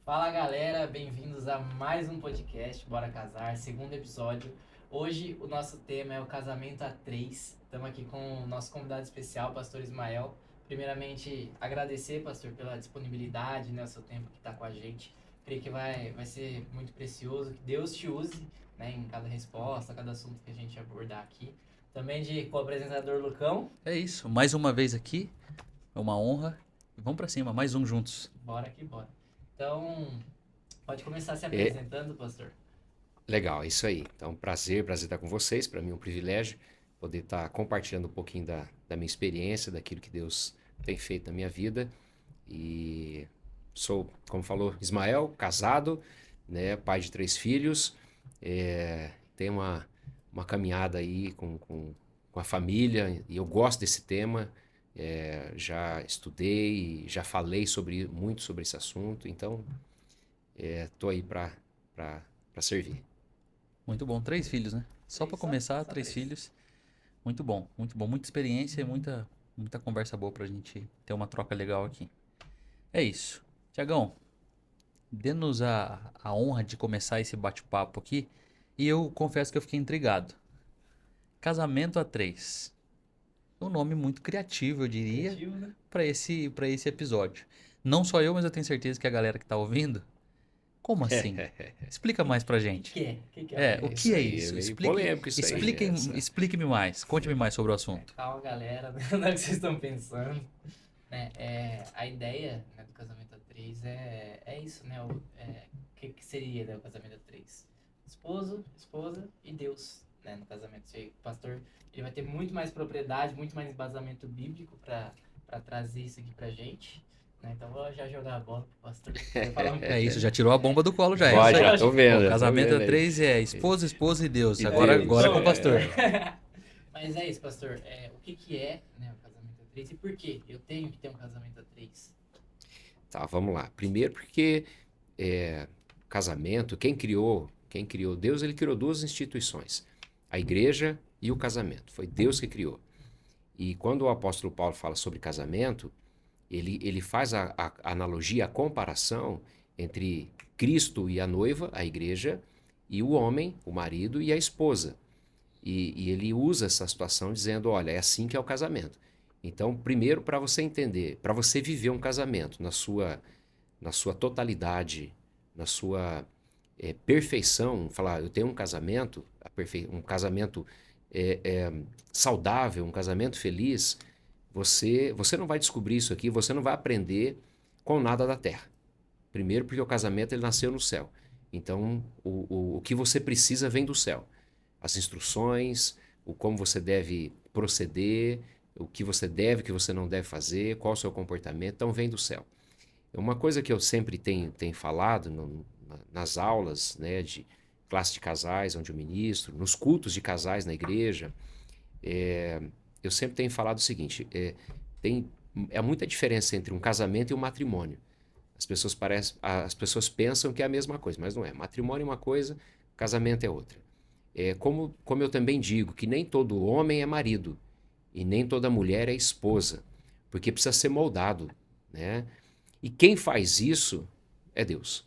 Fala galera, bem-vindos a mais um podcast Bora Casar, segundo episódio. Hoje o nosso tema é o casamento a três. Estamos aqui com o nosso convidado especial, pastor Ismael. Primeiramente, agradecer, pastor, pela disponibilidade, né, o seu tempo que está com a gente. Creio que vai ser muito precioso, que Deus te use, né, em cada resposta, cada assunto que a gente abordar aqui. Também de co-apresentador Lucão. É isso, mais uma vez aqui, é uma honra. E vamos pra cima, mais um juntos. Bora que bora. Então, pode começar se É apresentando, pastor. legal, é isso aí. Então, prazer estar com vocês. Para mim é um privilégio poder estar compartilhando um pouquinho da minha experiência, daquilo que Deus tem feito na minha vida. E sou, como falou, Ismael, casado, né, pai de 3 filhos. Tenho uma caminhada aí com a família e eu gosto desse tema. Já estudei, já falei muito sobre esse assunto. Então, estou aí para servir. Muito bom, 3 filhos, né? Só pra começar, Só 3 filhos. Muito bom, muito bom. Muita experiência e muita conversa boa pra gente ter uma troca legal aqui. É isso. Tiagão, dê-nos a honra de começar esse bate-papo aqui. E eu confesso que eu fiquei intrigado. Casamento a três. Um nome muito criativo, eu diria, Criativo, né? pra esse episódio. Não só eu, mas eu tenho certeza que a galera que tá ouvindo. Como assim? Explica mais pra O gente. que é? O Isso que é aí, isso? é meio polêmico isso aí, Explique-me mais. Conte-me mais sobre o assunto. Calma, galera, não é o que vocês estão pensando. Né? A ideia, né, do casamento a três é isso, né? O que seria, né, o casamento a três? Esposo, esposa e Deus, né, no casamento. O pastor ele vai ter muito mais propriedade, muito mais embasamento bíblico para trazer isso aqui pra gente. Né? Então vou já jogar a bola pro pastor. Vai falar um É pouquinho. isso, já tirou a bomba do colo, já é Pode, isso aí. já tô vendo. Pô, já tô casamento vendo a aí. três é esposa, esposa e Deus. E Agora Deus, com o pastor. Mas é isso, pastor. O que é, né, o casamento a três e por que eu tenho que ter um casamento a três? Tá, vamos lá. Primeiro porque casamento, quem criou Deus, ele criou duas instituições, a igreja e o casamento. Foi Deus que criou. E quando o apóstolo Paulo fala sobre casamento, ele faz a analogia, a comparação entre Cristo e a noiva, a igreja, e o homem, o marido e a esposa. E ele usa essa situação dizendo, olha, é assim que é o casamento. Então, primeiro, para você entender, para você viver um casamento na sua totalidade, na sua perfeição, falar, eu tenho um casamento, um casamento saudável, um casamento feliz, você não vai descobrir isso aqui, você não vai aprender com nada da terra. Primeiro, porque o casamento ele nasceu no céu. Então, o que você precisa vem do céu. As instruções, o como você deve proceder, o que você não deve fazer, qual o seu comportamento, então vem do céu. Uma coisa que eu sempre tenho falado nas aulas, né, de classe de casais, onde eu ministro, nos cultos de casais na igreja, eu sempre tenho falado o seguinte, tem muita diferença entre um casamento e um matrimônio. As pessoas pensam que é a mesma coisa, mas não é. Matrimônio é uma coisa, casamento é outra. Como eu também digo, que nem todo homem é marido e nem toda mulher é esposa, porque precisa ser moldado, né? E quem faz isso é Deus,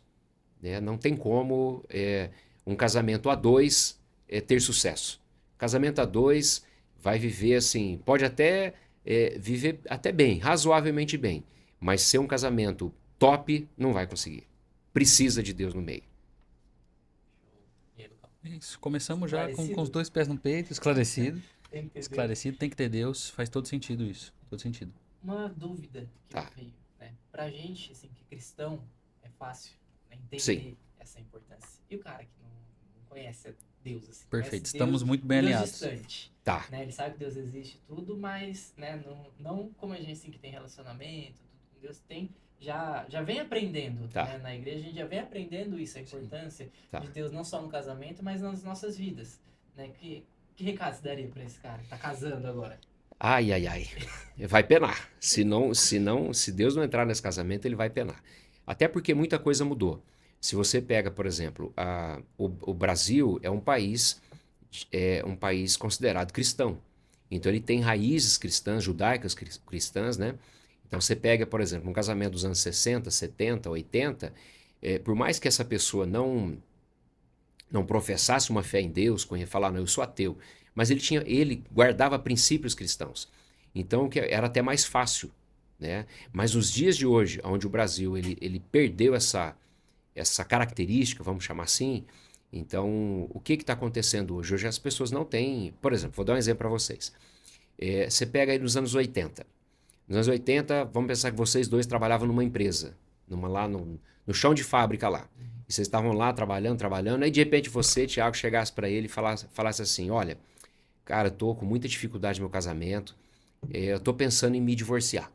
né? Não tem como um casamento a dois ter sucesso. Casamento a dois vai viver assim, pode até viver até bem, razoavelmente bem, mas ser um casamento top não vai conseguir. Precisa de Deus no meio. Isso, começamos já com Esclarecido? os 2 pés no peito, esclarecido. Tem que ter Esclarecido, tem que ter Deus, faz todo sentido isso. Todo sentido. uma dúvida que Tá. veio, né? Pra gente, assim, que cristão, é fácil, né, entender Sim. essa importância. E o cara que não conhece Deus, assim, Perfeito, conhece estamos Deus, muito bem Deus alinhados. distante, Tá. né? Ele sabe que Deus existe e tudo, mas, né, não como a gente, assim, que tem relacionamento, tudo com Deus, já vem aprendendo, Tá. né? Na igreja a gente já vem aprendendo isso, a importância Tá. de Deus não só no casamento, mas nas nossas vidas, né? Que recado você daria pra esse cara que tá casando agora? Ai. Vai penar. Se Deus não entrar nesse casamento, ele vai penar. Até porque muita coisa mudou. Se você pega, por exemplo, o Brasil é um país considerado cristão. Então ele tem raízes cristãs, judaicas cristãs, né? Então você pega, por exemplo, um casamento dos anos 60, 70, 80, por mais que essa pessoa não professasse uma fé em Deus, falar, não, eu sou ateu, mas ele guardava princípios cristãos. Então, era até mais fácil, né? Mas nos dias de hoje, onde o Brasil ele perdeu essa característica, vamos chamar assim, então, o que está acontecendo hoje? Hoje as pessoas não têm... Por exemplo, vou dar um exemplo para vocês. Você pega aí nos anos 80. Nos anos 80, vamos pensar que vocês dois trabalhavam numa empresa, lá no chão de fábrica lá. E vocês estavam lá trabalhando, aí de repente você, Thiago, chegasse para ele e falasse assim, olha, cara, eu tô com muita dificuldade no meu casamento, eu tô pensando em me divorciar.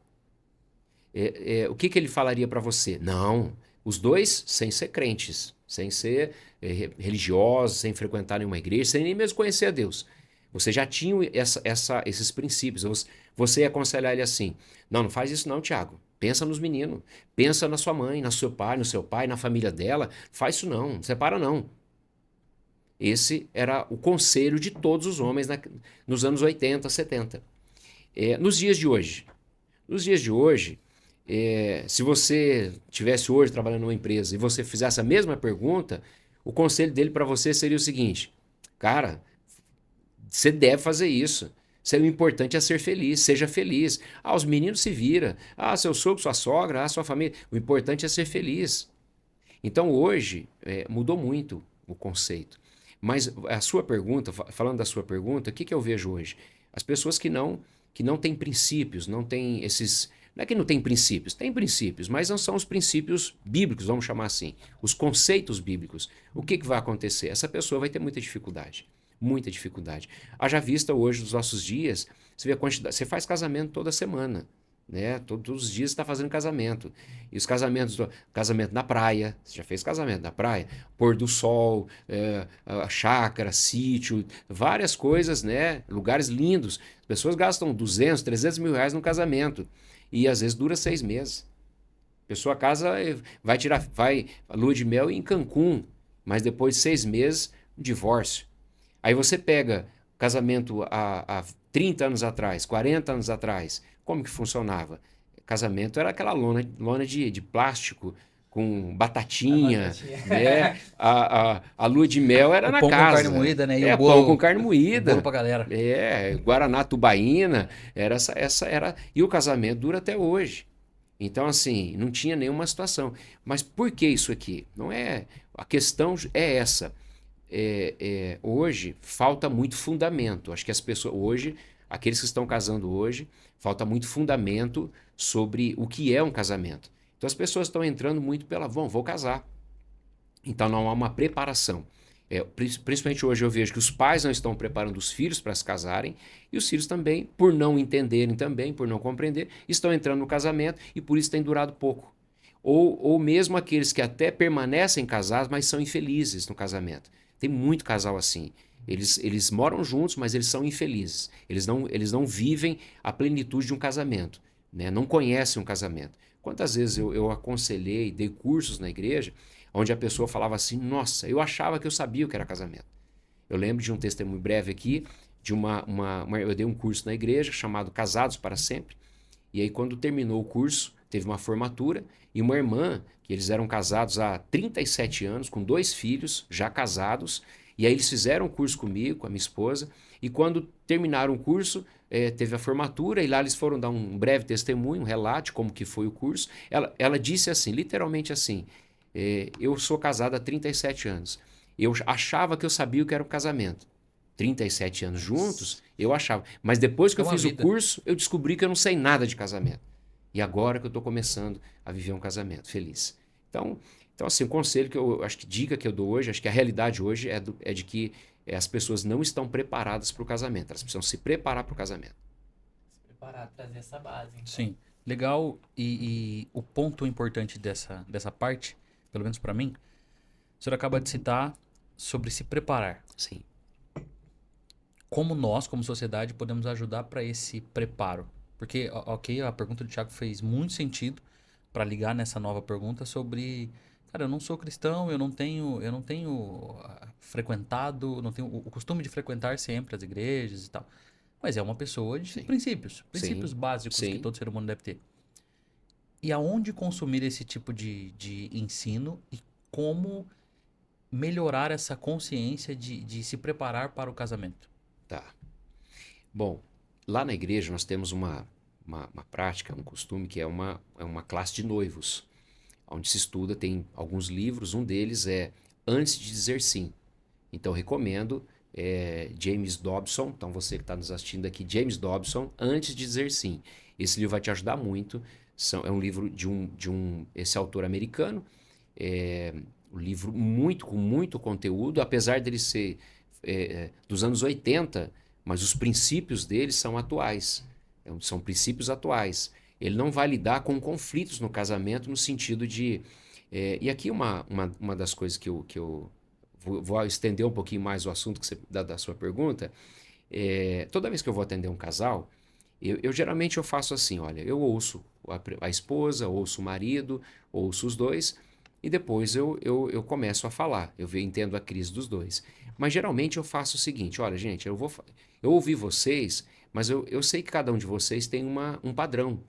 O que ele falaria para você? Não, os dois sem ser crentes, sem ser religiosos, sem frequentar nenhuma igreja, sem nem mesmo conhecer a Deus. Você já tinha esses princípios. Você ia aconselhar ele assim, não faz isso não, Thiago. Pensa nos meninos, pensa na sua mãe, no seu pai, na família dela. Faz isso não separa não. Esse era o conselho de todos os homens nos anos 80, 70. Nos dias de hoje, se você estivesse hoje trabalhando numa empresa e você fizesse a mesma pergunta, o conselho dele para você seria o seguinte, cara, você deve fazer isso. O importante é ser feliz, seja feliz. Os meninos se viram. Seu sogro, sua sogra, sua família. O importante é ser feliz. Então hoje mudou muito o conceito. Mas a sua pergunta, falando da sua pergunta, o que eu vejo hoje? As pessoas que não têm princípios, não têm esses... Não é que não tem princípios, mas não são os princípios bíblicos, vamos chamar assim. Os conceitos bíblicos. O que vai acontecer? Essa pessoa vai ter muita dificuldade. Muita dificuldade. Haja vista hoje, nos nossos dias, você vê a quantidade. Você faz casamento toda semana, né? Todos os dias você está fazendo casamento. E os casamento na praia, você já fez casamento na praia? Pôr do sol, chácara, sítio, várias coisas, né? Lugares lindos. As pessoas gastam 200, 300 mil reais no casamento. E às vezes dura 6 meses. A pessoa casa, vai a lua de mel em Cancún, mas depois de 6 meses, divórcio. Aí você pega casamento há 30 anos atrás, 40 anos atrás, como que funcionava? Casamento era aquela lona de plástico com batatinha, né? A lua de mel era na casa. Pão com carne moída, né? E o bolo, pão com carne moída. Bolo pra galera. Guaraná tubaína, era. E o casamento dura até hoje. Então, assim, não tinha nenhuma situação. Mas por que isso aqui? Não é. A questão é essa. Hoje falta muito fundamento. Acho que as pessoas hoje, aqueles que estão casando hoje, falta muito fundamento sobre o que é um casamento. Então as pessoas estão entrando muito vou casar. Então não há uma preparação. Principalmente hoje eu vejo que os pais não estão preparando os filhos para se casarem e os filhos também, por não entenderem também, por não compreender, estão entrando no casamento e por isso tem durado pouco. Ou mesmo aqueles que até permanecem casados, mas são infelizes no casamento. Tem muito casal assim. Eles moram juntos, mas eles são infelizes. Eles não vivem a plenitude de um casamento, né? Não conhecem um casamento. Quantas vezes eu aconselhei, dei cursos na igreja, onde a pessoa falava assim, nossa, eu achava que eu sabia o que era casamento. Eu lembro de um testemunho breve aqui, eu dei um curso na igreja chamado Casados para Sempre, e aí quando terminou o curso, teve uma formatura, e uma irmã, que eles eram casados há 37 anos, com 2 filhos, já casados, e aí eles fizeram um curso comigo, com a minha esposa, e quando terminaram o curso, teve a formatura, e lá eles foram dar um breve testemunho, um relato de como que foi o curso. Ela disse assim, literalmente assim, eu sou casada há 37 anos, eu achava que eu sabia o que era um casamento. 37 anos juntos, eu achava. Mas depois que eu fiz o curso, eu descobri que eu não sei nada de casamento. E agora que eu estou começando a viver um casamento feliz. Então assim, o conselho que eu acho que dica que eu dou hoje, acho que a realidade hoje é de que as pessoas não estão preparadas para o casamento. Elas precisam se preparar para o casamento. Se preparar, trazer essa base. Então. Sim, legal. E o ponto importante dessa parte, pelo menos para mim, o senhor acaba de citar sobre se preparar. Sim. Como nós, como sociedade, podemos ajudar para esse preparo? Porque, ok, a pergunta do Thiago fez muito sentido para ligar nessa nova pergunta sobre... Cara, eu não sou cristão, eu não tenho frequentado, não tenho o costume de frequentar sempre as igrejas e tal. Mas é uma pessoa de princípios básicos que todo ser humano deve ter. E aonde consumir esse tipo de ensino e como melhorar essa consciência de se preparar para o casamento. Tá. Bom, lá na igreja nós temos uma prática, um costume que é uma classe de noivos, onde se estuda, tem alguns livros, um deles é Antes de Dizer Sim. Então recomendo James Dobson, então você que está nos assistindo aqui, James Dobson, Antes de Dizer Sim. Esse livro vai te ajudar muito, é um livro esse autor americano, um livro com muito conteúdo, apesar dele ser dos anos 80, mas os princípios dele são atuais, são princípios atuais. Ele não vai lidar com conflitos no casamento no sentido de... e aqui uma das coisas que eu vou estender um pouquinho mais o assunto da sua pergunta. Toda vez que eu vou atender um casal, geralmente eu faço assim, olha, eu ouço a esposa, ouço o marido, ouço os dois, e depois eu começo a falar, entendo a crise dos dois. Mas geralmente eu faço o seguinte, olha gente, eu ouvi vocês, mas eu sei que cada um de vocês tem um padrão,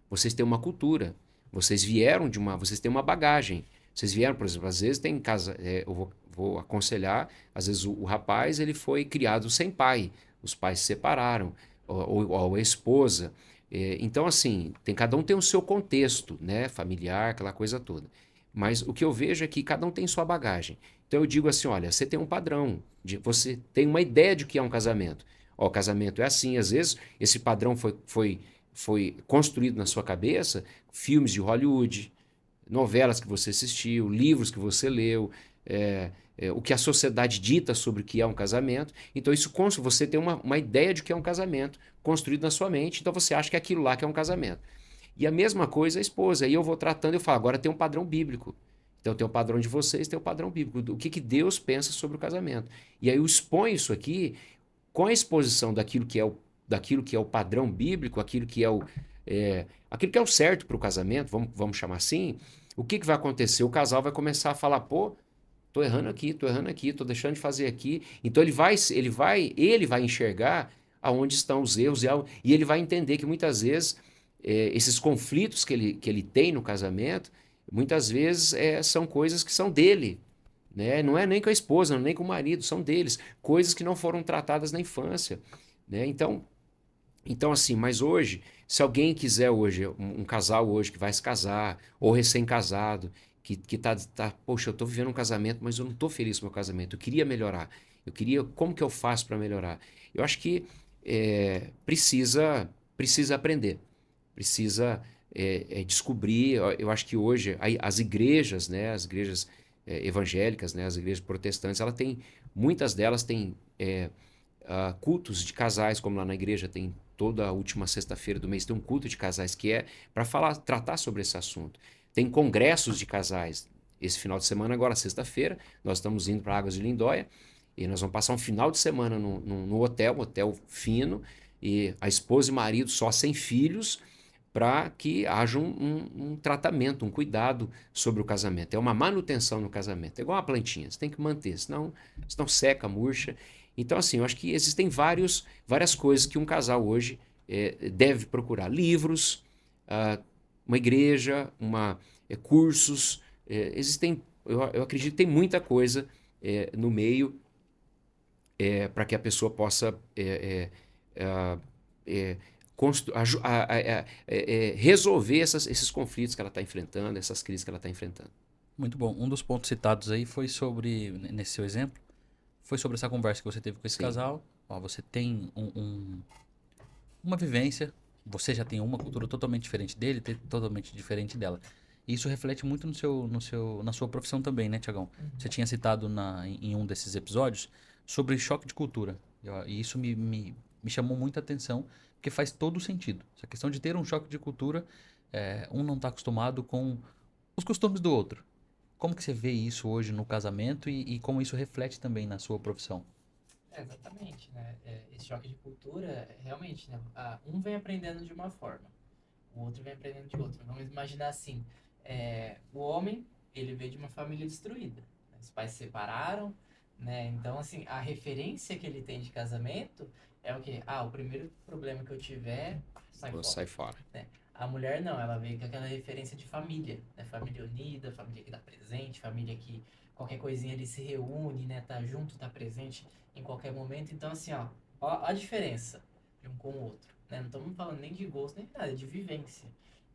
vocês têm uma cultura, vocês têm uma bagagem. Vocês vieram, por exemplo, às vezes tem casa, eu vou aconselhar, às vezes o rapaz ele foi criado sem pai, os pais se separaram, ou a esposa. Então, assim, cada um tem o seu contexto, né, familiar, aquela coisa toda. Mas o que eu vejo é que cada um tem sua bagagem. Então eu digo assim, olha, você tem um padrão, você tem uma ideia de o que é um casamento. Ó, o casamento é assim, às vezes esse padrão foi construído na sua cabeça, filmes de Hollywood, novelas que você assistiu, livros que você leu, o que a sociedade dita sobre o que é um casamento. Então isso você tem uma ideia de o que é um casamento construído na sua mente, então você acha que é aquilo lá que é um casamento. E a mesma coisa a esposa. Aí eu vou tratando, eu falo, agora tem um padrão bíblico. Então tem o padrão de vocês, tem o padrão bíblico. O que Deus pensa sobre o casamento. E aí eu exponho isso aqui com a exposição daquilo que é o padrão bíblico, aquilo que é o certo para o casamento, vamos chamar assim. O que vai acontecer? O casal vai começar a falar, pô, tô errando aqui, tô deixando de fazer aqui. Então ele vai enxergar aonde estão os erros e ele vai entender que muitas vezes esses conflitos que ele tem no casamento, muitas vezes são coisas que são dele, né? Não é nem com a esposa, nem com o marido, são deles. Coisas que não foram tratadas na infância, né? Então assim, mas hoje, se alguém quiser hoje, um casal hoje que vai se casar, ou recém-casado, que tá, poxa, eu tô vivendo um casamento, mas eu não tô feliz com o meu casamento, eu queria melhorar, como que eu faço para melhorar? Eu acho que precisa aprender, precisa descobrir. Eu acho que hoje as igrejas, né, as igrejas evangélicas, né, as igrejas protestantes, muitas delas têm cultos de casais, como lá na igreja tem toda a última sexta-feira do mês, tem um culto de casais que é para tratar sobre esse assunto. Tem congressos de casais. Esse final de semana, agora, sexta-feira, nós estamos indo para Águas de Lindóia e nós vamos passar um final de semana no hotel, um hotel fino, e a esposa e o marido só sem filhos, para que haja um tratamento, um cuidado sobre o casamento. É uma manutenção no casamento. É igual uma plantinha, você tem que manter, senão seca, murcha. Então, assim, eu acho que existem várias coisas que um casal hoje deve procurar. Livros, uma igreja, cursos. Eu acredito que tem muita coisa no meio para que a pessoa possa resolver esses conflitos que ela está enfrentando, essas crises que ela está enfrentando. Muito bom. Um dos pontos citados aí foi nesse seu exemplo, foi sobre essa conversa que você teve com esse casal. Ó, você tem uma vivência, você já tem uma cultura totalmente diferente dele, totalmente diferente dela. E isso reflete muito na sua profissão também, né, Tiagão? Você tinha citado em um desses episódios sobre choque de cultura. E isso me chamou muita atenção, porque faz todo sentido. Essa questão de ter um choque de cultura, um não está acostumado com os costumes do outro. Como que você vê isso hoje no casamento e como isso reflete também na sua profissão? Exatamente, né? Esse choque de cultura, realmente, né? Um vem aprendendo de uma forma, o outro vem aprendendo de outra. Vamos imaginar assim, o homem, ele veio de uma família destruída, né? Os pais se separaram, né? Então, assim, a referência que ele tem de casamento é o quê? O primeiro problema que eu tiver, sai fora. Sai fora. Né? A mulher não, ela veio com aquela referência de família, né? Família unida, família que dá presente, família que qualquer coisinha ele se reúne, né? Tá junto, tá presente em qualquer momento. Então, assim, ó a diferença de um com o outro, né? Não estamos falando nem de gosto, nem nada, é de vivência,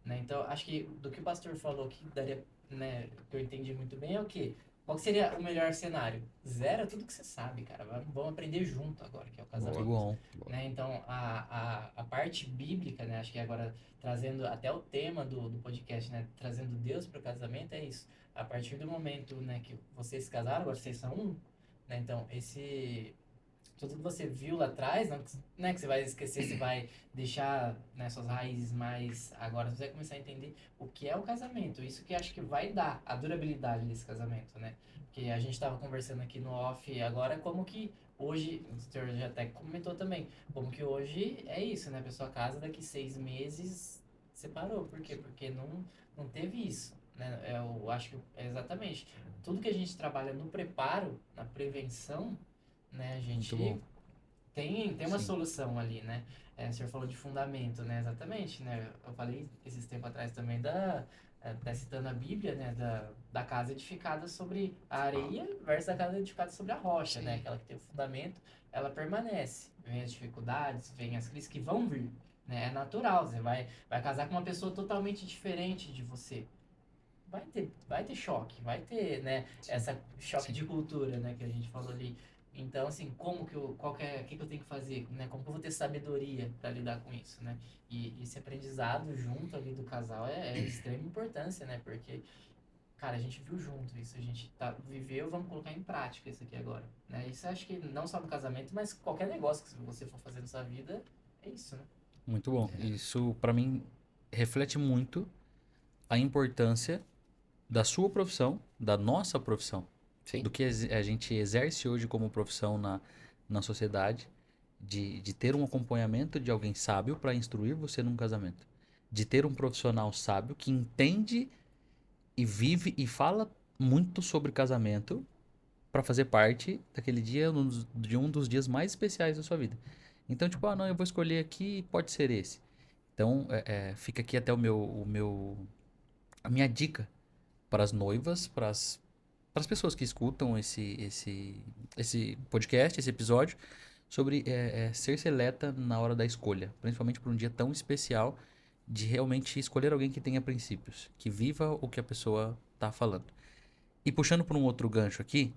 né? Então, acho que do que o pastor falou que daria, né, que eu entendi muito bem é o quê? Qual que seria o melhor cenário? Zero tudo que você sabe, cara. Vamos aprender junto agora, que é o Boa, Muito casamento. bom. boa. Né? Então, a parte bíblica, né? Acho que agora trazendo até o tema do podcast, né? Trazendo Deus para o casamento, é isso. A partir do momento, né, que vocês se casaram, agora vocês são um, né? Então, tudo que você viu lá atrás, não é que você vai esquecer, você vai deixar, né, suas raízes mais... Agora você vai começar a entender o que é o casamento. Isso que acho que vai dar a durabilidade desse casamento, né? Porque a gente estava conversando aqui no off agora como que hoje, o senhor já até comentou também, como que hoje é isso, né? A pessoa casa, daqui 6 meses separou. Por quê? Porque não teve isso, né? Eu acho que é exatamente. Tudo que a gente trabalha no preparo, na prevenção, né? A Muito gente bom. tem uma Sim. solução ali, né? O senhor falou de fundamento, né? Exatamente, né? Eu falei esses tempos atrás também até citando a Bíblia, né? Da casa edificada sobre a areia versus a casa edificada sobre a rocha, né? Sim. Aquela que tem o fundamento, ela permanece. Vem as dificuldades, vem as crises que vão vir, né? É natural, você vai casar com uma pessoa totalmente diferente de você. Vai ter choque, vai ter, né, essa choque Sim. de cultura, né, que a gente falou ali. Então, assim, o que eu tenho que fazer, né, como que eu vou ter sabedoria para lidar com isso, né? E esse aprendizado junto ali do casal é de extrema importância, né? Porque, cara, a gente viu junto isso, a gente viveu, vamos colocar em prática isso aqui agora, né? Isso eu acho que não só no casamento, mas qualquer negócio que você for fazer na sua vida, é isso, né? Muito bom. Isso, para mim, reflete muito a importância da sua profissão, da nossa profissão, Sim. do que a gente exerce hoje como profissão na sociedade, de ter um acompanhamento de alguém sábio para instruir você num casamento, de ter um profissional sábio que entende e vive e fala muito sobre casamento para fazer parte daquele dia, de um dos dias mais especiais da sua vida. Então, tipo, não, eu vou escolher aqui, pode ser esse. Então, fica aqui até a minha dica para as noivas, para as pessoas que escutam esse podcast, esse episódio, sobre ser seleta na hora da escolha, principalmente para um dia tão especial, de realmente escolher alguém que tenha princípios, que viva o que a pessoa está falando. E puxando para um outro gancho aqui,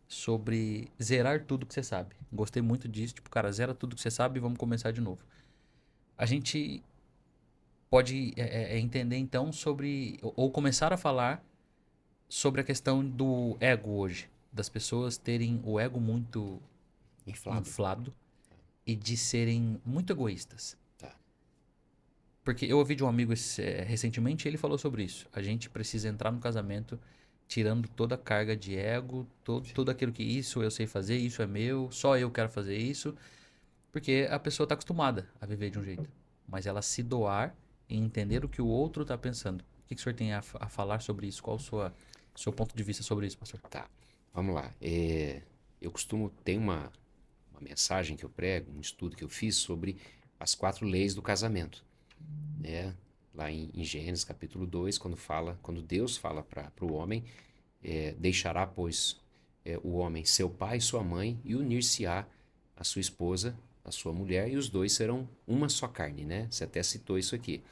sobre zerar tudo que você sabe. Gostei muito disso, tipo, cara, zera tudo que você sabe e vamos começar de novo. A gente pode entender então sobre, ou começar a falar sobre a questão do ego hoje, das pessoas terem o ego muito Inflado. inflado e de serem muito egoístas. Tá. Porque eu ouvi de um amigo recentemente e ele falou sobre isso. A gente precisa entrar no casamento tirando toda a carga de ego, tudo aquilo que isso eu sei fazer, isso é meu, só eu quero fazer isso. Porque a pessoa está acostumada a viver de um jeito. Mas ela se doar e entender o que o outro está pensando. O que o senhor tem a falar sobre isso? Qual o seu ponto de vista sobre isso, pastor? Tá, vamos lá. Eu costumo ter uma mensagem que eu prego, um estudo que eu fiz sobre as 4 leis do casamento, né? Lá em Gênesis capítulo 2, quando Deus fala para o homem, deixará, pois, o homem seu pai e sua mãe e unir-se-á a sua esposa, a sua mulher, e os dois serão uma só carne, né? Você até citou isso aqui.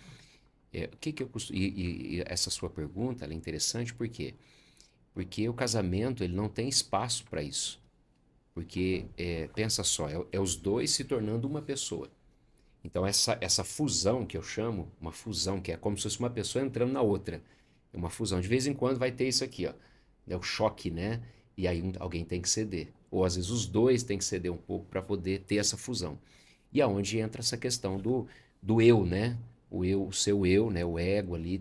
O que que eu costumo... E essa sua pergunta ela é interessante, por quê? Porque o casamento ele não tem espaço para isso. Porque, pensa só, é os dois se tornando uma pessoa. Então, essa fusão que eu chamo, uma fusão que é como se fosse uma pessoa entrando na outra. É uma fusão. De vez em quando vai ter isso aqui, ó. É o choque, né? E aí alguém tem que ceder. Ou às vezes os dois têm que ceder um pouco para poder ter essa fusão. E aonde entra essa questão do eu, né? O seu eu, né? O ego ali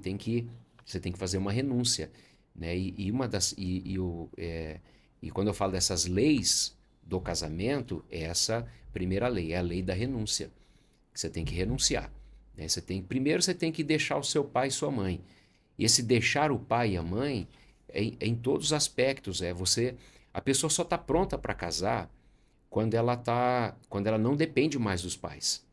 você tem que fazer uma renúncia, né? E quando eu falo dessas leis do casamento, é essa primeira lei, é a lei da renúncia, que você tem que renunciar, né? Primeiro você tem que deixar o seu pai e sua mãe. E esse deixar o pai e a mãe é em todos os aspectos. A pessoa só está pronta para casar quando ela não depende mais dos pais,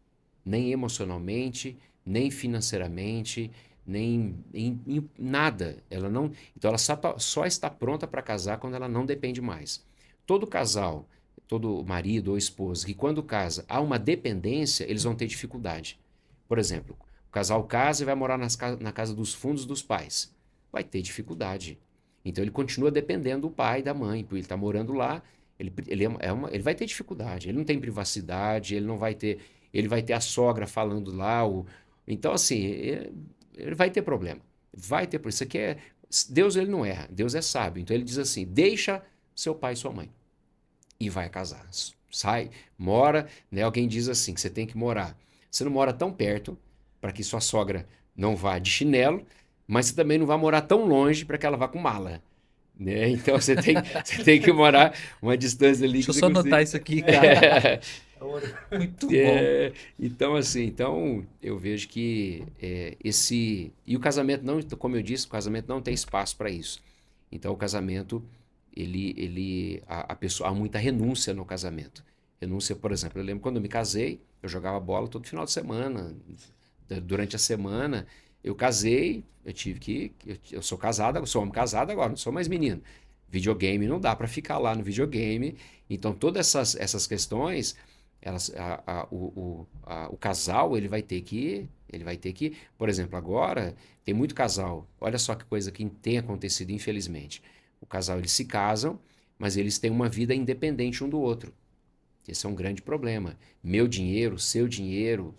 nem emocionalmente, nem financeiramente, nem em nada. Ela não, então ela só está pronta para casar quando ela não depende mais. Todo casal, todo marido ou esposa que quando casa há uma dependência, eles vão ter dificuldade. Por exemplo, o casal casa e vai morar na casa dos fundos dos pais. Vai ter dificuldade. Então ele continua dependendo do pai e da mãe, porque ele está morando lá, ele vai ter dificuldade, ele não tem privacidade, ele vai ter a sogra falando lá, então assim, ele vai ter problema, isso aqui Deus ele não erra, Deus é sábio, então ele diz assim, deixa seu pai e sua mãe, e vai casar, sai, mora, né? Alguém diz assim, que você tem que morar, você não mora tão perto, para que sua sogra não vá de chinelo, mas você também não vai morar tão longe para que ela vá com mala. Né? Então você tem que morar uma distância ali. Deixa eu só anotar isso aqui, cara. Muito bom. Então, assim, eu vejo que e o casamento não, como eu disse, o casamento não tem espaço para isso. Então o casamento, a pessoa, há muita renúncia no casamento. Renúncia, por exemplo, eu lembro quando eu me casei, eu jogava bola todo final de semana, durante a semana. Eu casei, eu sou casado, sou homem casado agora, não sou mais menino. Videogame não dá para ficar lá no videogame. Então todas essas questões, o casal ele vai ter que, por exemplo, agora tem muito casal. Olha só que coisa que tem acontecido, infelizmente. O casal eles se casam, mas eles têm uma vida independente um do outro. Esse é um grande problema. Meu dinheiro, seu dinheiro.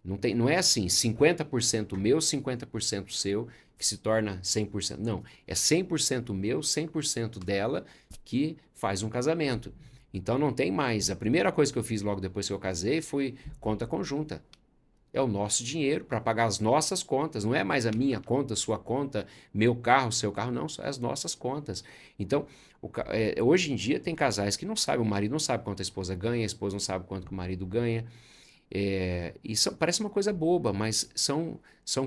Não é assim, 50% meu, 50% seu, que se torna 100%. Não, é 100% meu, 100% dela que faz um casamento. Então não tem mais. A primeira coisa que eu fiz logo depois que eu casei foi conta conjunta. É o nosso dinheiro para pagar as nossas contas. Não é mais a minha conta, sua conta, meu carro, seu carro. Não, são as nossas contas. Então, hoje em dia tem casais que não sabem, o marido não sabe quanto a esposa ganha, a esposa não sabe quanto que o marido ganha. Parece uma coisa boba, mas são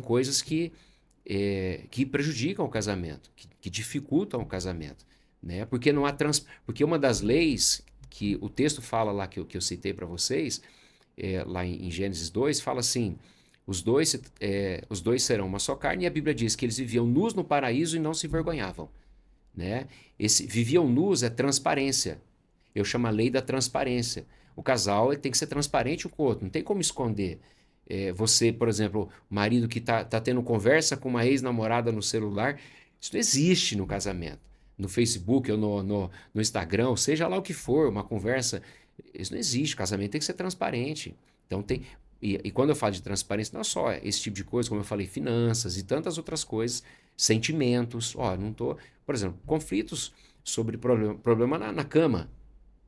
coisas que prejudicam o casamento, que dificultam o casamento, né? Porque não há porque uma das leis que o texto fala lá, que eu citei para vocês, lá em Gênesis 2, fala assim, os dois serão uma só carne, e a Bíblia diz que eles viviam nus no paraíso e não se envergonhavam, né? Viviam nus é transparência. Eu chamo a lei da transparência. O casal ele tem que ser transparente um com o outro, não tem como esconder. Você, por exemplo, o marido que tá tendo conversa com uma ex-namorada no celular, isso não existe no casamento. No Facebook ou no Instagram, ou seja lá o que for, uma conversa, isso não existe. O casamento tem que ser transparente. Então e quando eu falo de transparência, não é só esse tipo de coisa, como eu falei, finanças e tantas outras coisas, sentimentos. Por exemplo, conflitos sobre problema na cama.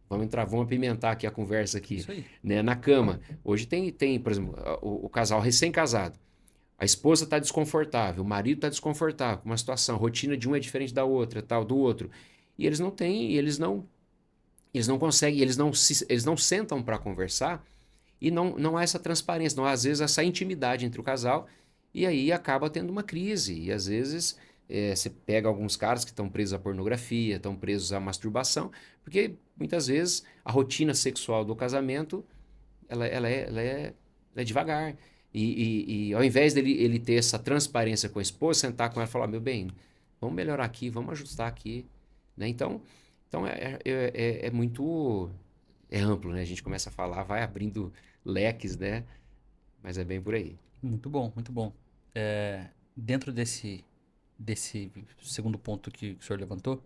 Vamos apimentar aqui a conversa aqui, né? Na cama. Hoje tem, por exemplo, o casal recém-casado. A esposa está desconfortável, o marido está desconfortável com uma situação, a rotina de um é diferente da outra, tal, do outro. E eles não conseguem, eles não sentam para conversar e não há essa transparência, não há às vezes essa intimidade entre o casal e aí acaba tendo uma crise. E às vezes você pega alguns caras que estão presos à pornografia, estão presos à masturbação, porque muitas vezes a rotina sexual do casamento ela é devagar. E ao invés dele ele ter essa transparência com a esposa, sentar com ela e falar, meu bem, vamos melhorar aqui, vamos ajustar aqui. Né? Então é muito amplo, né? A gente começa a falar, vai abrindo leques, né? Mas é bem por aí. Muito bom, muito bom. Dentro desse segundo ponto que o senhor levantou,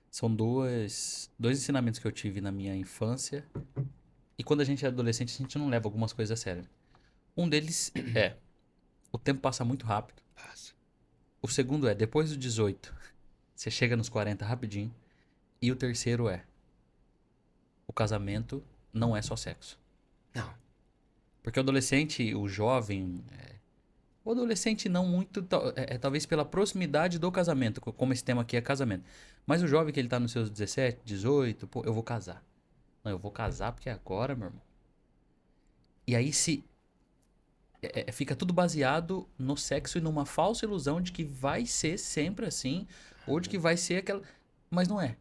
são dois ensinamentos que eu tive na minha infância. E quando a gente é adolescente, a gente não leva algumas coisas a sério. Um deles é, o tempo passa muito rápido. Passa. O segundo é, depois dos 18, você chega nos 40 rapidinho. E o terceiro é, o casamento não é só sexo. Não. Porque o adolescente, o jovem... O adolescente não muito, talvez pela proximidade do casamento, como esse tema aqui é casamento. Mas o jovem que ele tá nos seus 17, 18, pô, eu vou casar. Não, eu vou casar porque é agora, meu irmão. E aí fica tudo baseado no sexo e numa falsa ilusão de que vai ser sempre assim, ou de que vai ser aquela... Mas não é.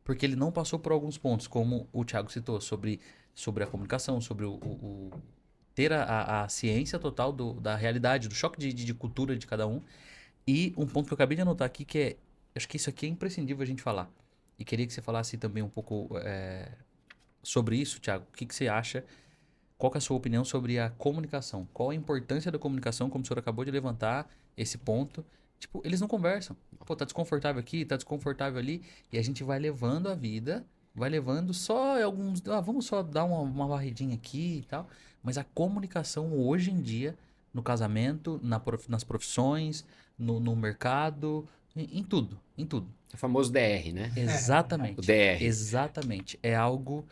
Porque ele não passou por alguns pontos, como o Thiago citou, sobre a comunicação, sobre ter a ciência total da realidade, do choque de cultura de cada um. E um ponto que eu acabei de anotar aqui, que é, acho que isso aqui é imprescindível a gente falar. E queria que você falasse também um pouco sobre isso, Thiago. O que você acha? Qual que é a sua opinião sobre a comunicação? Qual a importância da comunicação, como o senhor acabou de levantar esse ponto? Tipo, eles não conversam. Pô, tá desconfortável aqui, tá desconfortável ali. E a gente vai levando a vida, vai levando só alguns... vamos só dar uma varridinha aqui e tal. Mas a comunicação hoje em dia, no casamento, nas profissões, no mercado, em tudo, em tudo. O famoso DR, né? Exatamente. O DR. Exatamente. É algo